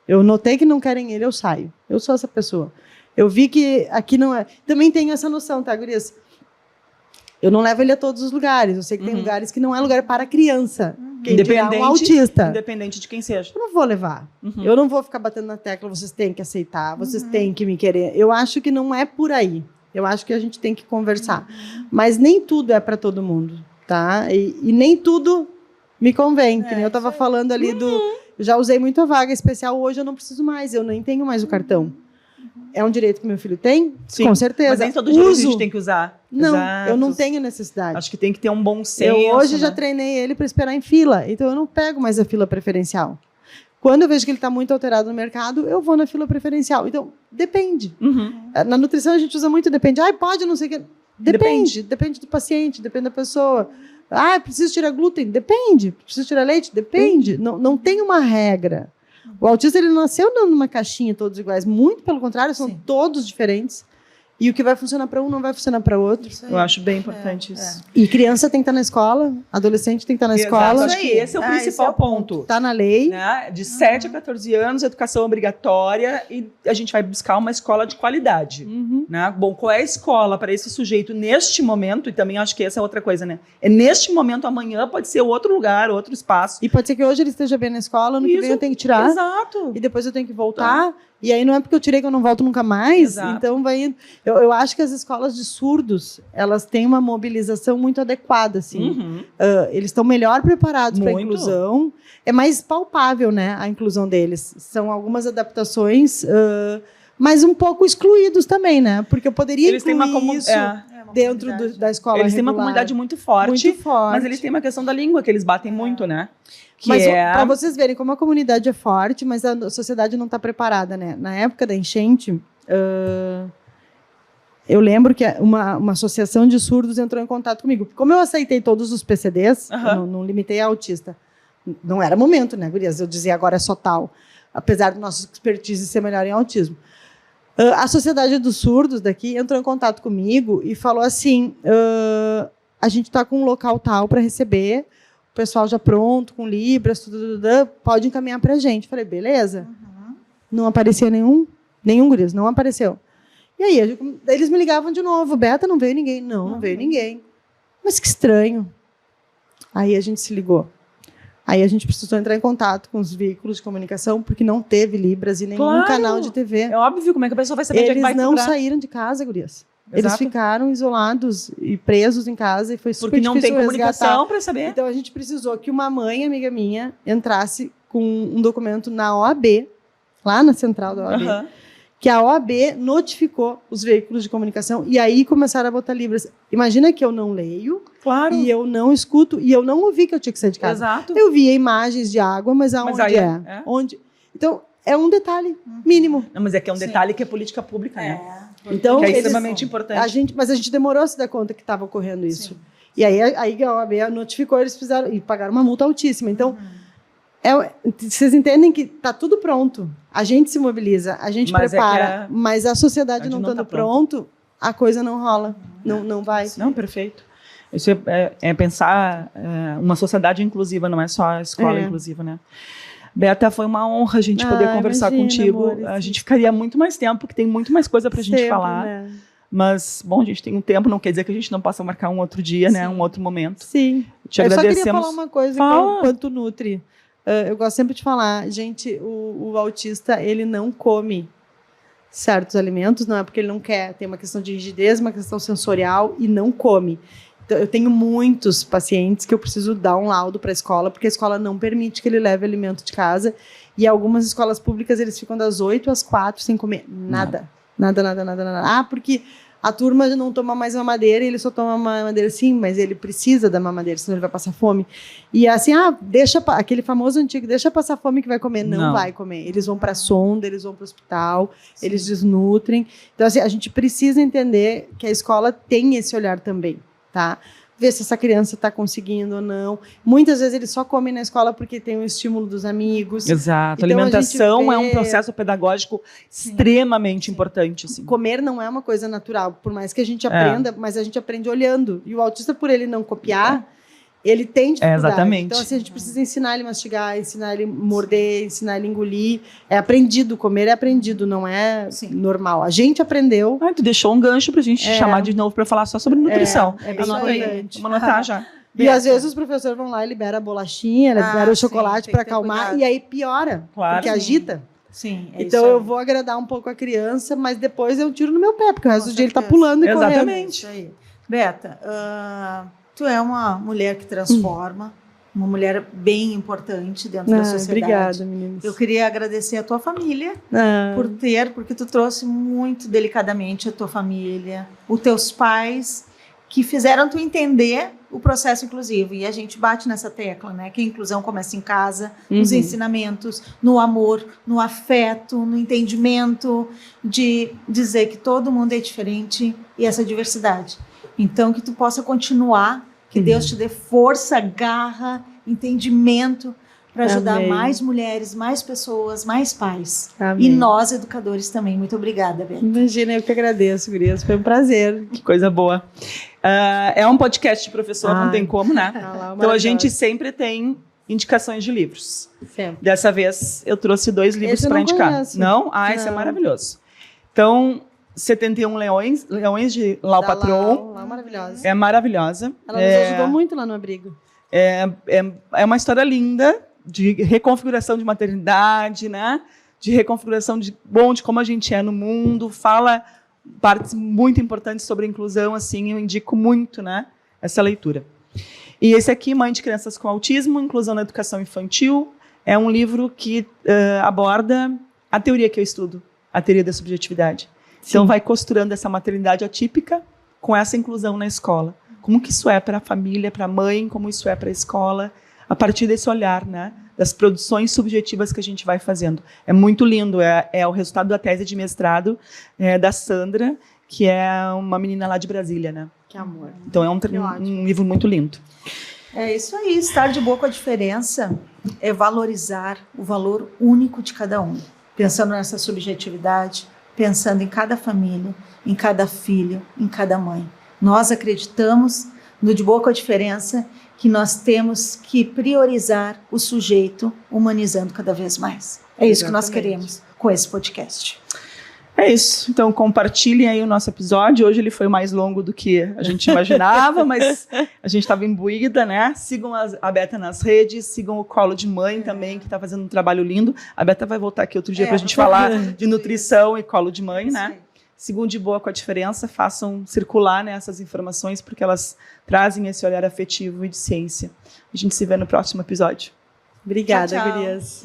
Eu notei que não querem ele, eu saio. Eu sou essa pessoa. Eu vi que aqui não é... Também tenho essa noção, tá, gurias? Eu não levo ele a todos os lugares. Eu sei que tem lugares que não é lugar para criança. Quem dirá um autista. Independente de quem seja. Eu não vou levar. Eu não vou ficar batendo na tecla, vocês têm que aceitar, vocês têm que me querer. Eu acho que não é por aí. Eu acho que a gente tem que conversar. Mas nem tudo é para todo mundo, tá? E nem tudo me convém. Que nem eu estava falando ali Eu já usei muito a vaga especial, hoje eu não preciso mais. Eu nem tenho mais o cartão. É um direito que meu filho tem? Sim, com certeza. Mas nem todo direito a gente tem que usar. Não, Exato. Eu não tenho necessidade. Acho que tem que ter um bom senso. Eu hoje já treinei ele para esperar em fila, então eu não pego mais a fila preferencial. Quando eu vejo que ele está muito alterado no mercado, eu vou na fila preferencial. Então, depende. Na nutrição a gente usa muito depende. Pode, não sei o que. Depende do paciente, depende da pessoa. Preciso tirar glúten? Depende. Preciso tirar leite? Depende. Não tem uma regra. O autista ele nasceu numa caixinha todos iguais. Muito pelo contrário, são todos diferentes. E o que vai funcionar para um não vai funcionar para outro. Isso aí. Eu acho bem importante isso. E criança tem que estar na escola, adolescente tem que estar na Exato, escola. acho que esse é o principal esse é o ponto. Tá na lei. Né? De 7 a 14 anos, educação obrigatória, e a gente vai buscar uma escola de qualidade. Uhum. Né? Bom, qual é a escola para esse sujeito neste momento? E também acho que essa é outra coisa, né? É neste momento, amanhã pode ser outro lugar, outro espaço. E pode ser que hoje ele esteja bem na escola, no que Isso, vem eu tenho que tirar. Exato. E depois eu tenho que voltar. E aí não é porque eu tirei que eu não volto nunca mais. Exato. Então vai indo. Eu acho que as escolas de surdos, elas têm uma mobilização muito adequada, assim. Uhum. Eles estão melhor preparados para a Muito. inclusão. É mais palpável, né, a inclusão deles. São algumas adaptações, mas um pouco excluídos também, né? Porque eu poderia Eles têm incluir uma isso Uma dentro comunidade. da escola Eles têm uma regular. comunidade muito forte, muito forte. mas eles têm uma questão da língua que eles batem muito, né? Que Mas é... para vocês verem como a comunidade é forte, mas a sociedade não está preparada, né? Na época da enchente, eu lembro que uma associação de surdos entrou em contato comigo. Como eu aceitei todos os PCDs, Aham. eu não limitei a autista. Não era momento, né, gurias? Eu dizia agora é só tal, apesar do nosso expertise ser melhor em autismo. A Sociedade dos Surdos daqui entrou em contato comigo e falou assim, a gente está com um local tal para receber, o pessoal já pronto, com libras, tudo, pode encaminhar para a gente. Falei, beleza. Não aparecia nenhum, gurias, não apareceu. E aí, eles me ligavam de novo, Beta, não veio ninguém. Não veio ninguém. Mas que estranho. Aí a gente se ligou. Aí a gente precisou entrar em contato com os veículos de comunicação, porque não teve libras e nenhum Claro. canal de TV. É óbvio, como é que a pessoa vai saber onde é que Eles vai não procurar? saíram de casa, gurias. Eles Exato. ficaram isolados e presos em casa e foi super Porque não tem difícil comunicação para saber. Então a gente precisou que uma mãe, amiga minha, entrasse com um documento na OAB, lá na central da OAB, Aham. que a OAB notificou os veículos de comunicação e aí começaram a botar libras. Imagina que eu não leio Claro. e eu não escuto e eu não ouvi que eu tinha que sair de casa. Exato. Eu via imagens de água, mas aonde aí é? Onde? Então, é um detalhe mínimo. Não, mas é que é um Sim. detalhe que é política pública, né? Então, Que é eles- extremamente importante. Mas a gente demorou a se dar conta que estava ocorrendo isso. Sim. E aí a OAB notificou, eles fizeram e pagaram uma multa altíssima. Então, vocês entendem que está tudo pronto. A gente se mobiliza, a gente Mas prepara, mas a sociedade a não gente não estando tá pronto. pronto, a coisa não rola, não vai. Não, perfeito. Isso é pensar uma sociedade inclusiva, não é só a escola É. inclusiva, né? Beta, foi uma honra a gente poder conversar imagina, contigo. amor, A gente ficaria muito mais tempo, porque tem muito mais coisa pra gente Sempre, falar. né? Mas, bom, a gente tem um tempo, não quer dizer que a gente não possa marcar um outro dia, né? Sim. Um outro momento. Sim. Te Eu só queria agradecemos. falar uma coisa Fala. quanto Nutri. Eu gosto sempre de falar, gente, o autista, ele não come certos alimentos, não é porque ele não quer, tem uma questão de rigidez, uma questão sensorial e não come. Então, eu tenho muitos pacientes que eu preciso dar um laudo para a escola, porque a escola não permite que ele leve alimento de casa, e algumas escolas públicas, eles ficam das 8 às 4 sem comer nada. Nada. Ah, porque a turma não toma mais mamadeira e ele só toma mamadeira. Sim, mas ele precisa da mamadeira, senão ele vai passar fome. E assim, aquele famoso antigo, deixa passar fome que vai comer. Não vai comer. Eles vão para a sonda, eles vão para o hospital, eles desnutrem. Então, assim, a gente precisa entender que a escola tem esse olhar também, tá? Ver se essa criança está conseguindo ou não. Muitas vezes eles só comem na escola porque tem o estímulo dos amigos. Exato. Então, Alimentação a gente é um vê- processo pedagógico extremamente importante, assim. Comer não é uma coisa natural, por mais que a gente aprenda, mas a gente aprende olhando. E o autista, por ele não copiar, ele tem dificuldade. exatamente. Então, assim, a gente precisa ensinar ele a mastigar, ensinar ele a morder, ensinar ele a engolir. É aprendido, comer é aprendido, não é Sim. normal. A gente aprendeu. Tu deixou um gancho pra gente chamar de novo pra falar só sobre nutrição. É bem Anota aí. importante. Vamos anotar já. E às vezes os professores vão lá e liberam a bolachinha, liberam o sim, chocolate tem para que ter acalmar, cuidado. e aí piora, Claro. porque Sim. agita. Sim, Então eu vou agradar um pouco a criança, mas depois eu tiro no meu pé, porque o resto Com do dia ele tá certeza. pulando e correndo. Exatamente. Isso aí. Beta, tu é uma mulher que transforma, uma mulher bem importante dentro da sociedade. Obrigada, meninas. Eu queria agradecer a tua família porque tu trouxe muito delicadamente a tua família, os teus pais, que fizeram tu entender o processo inclusivo. E a gente bate nessa tecla, né? Que a inclusão começa em casa, nos ensinamentos, no amor, no afeto, no entendimento, de dizer que todo mundo é diferente e essa diversidade. Então, que tu possa continuar, que Deus te dê força, garra, entendimento para ajudar Amém. mais mulheres, mais pessoas, mais pais. Amém. E nós, educadores, também. Muito obrigada, Beta. Imagina, eu que agradeço, gurias. Foi um prazer. Que coisa boa. É um podcast de professor, não Ai. tem como, né? Tá lá, Então a gente maravilhosa. sempre tem indicações de livros. Sempre. Dessa vez eu trouxe 2 livros Esse eu para não indicar. conheço. Não? Ah, esse é Não. maravilhoso. Então, 71 Leões de Lau Da Patron. Lau, maravilhosa. É maravilhosa. Ela nos ajudou muito lá no abrigo. É uma história linda de reconfiguração de maternidade, né? De reconfiguração de como a gente é no mundo. Fala partes muito importantes sobre a inclusão, assim, eu indico muito, né? Essa leitura. E esse aqui, Mãe de Crianças com Autismo, Inclusão na Educação Infantil, é um livro que aborda a teoria que eu estudo, a teoria da subjetividade. Então, vai costurando essa maternidade atípica com essa inclusão na escola. Como que isso é para a família, para a mãe, como isso é para a escola, a partir desse olhar, né? Das produções subjetivas que a gente vai fazendo. É muito lindo, é o resultado da tese de mestrado da Sandra, que é uma menina lá de Brasília, né? Que amor. Então é Que ótimo. um livro muito lindo. É isso aí, estar de boa com a diferença é valorizar o valor único de cada um, pensando nessa subjetividade, pensando em cada família, em cada filho, em cada mãe. Nós acreditamos no de boa com a diferença que nós temos que priorizar o sujeito, humanizando cada vez mais. É isso que nós Exatamente. queremos com esse podcast. É isso. Então compartilhem aí o nosso episódio. Hoje ele foi mais longo do que a gente imaginava, mas a gente estava imbuída, né? Sigam a Beta nas redes, sigam o Colo de Mãe também, que está fazendo um trabalho lindo. A Beta vai voltar aqui outro dia para a gente falar de nutrição e Colo de Mãe, né? Sigam de boa com a diferença, façam circular, né, essas informações, porque elas trazem esse olhar afetivo e de ciência. A gente se vê no próximo episódio. Obrigada, Tchau, tchau. gurias.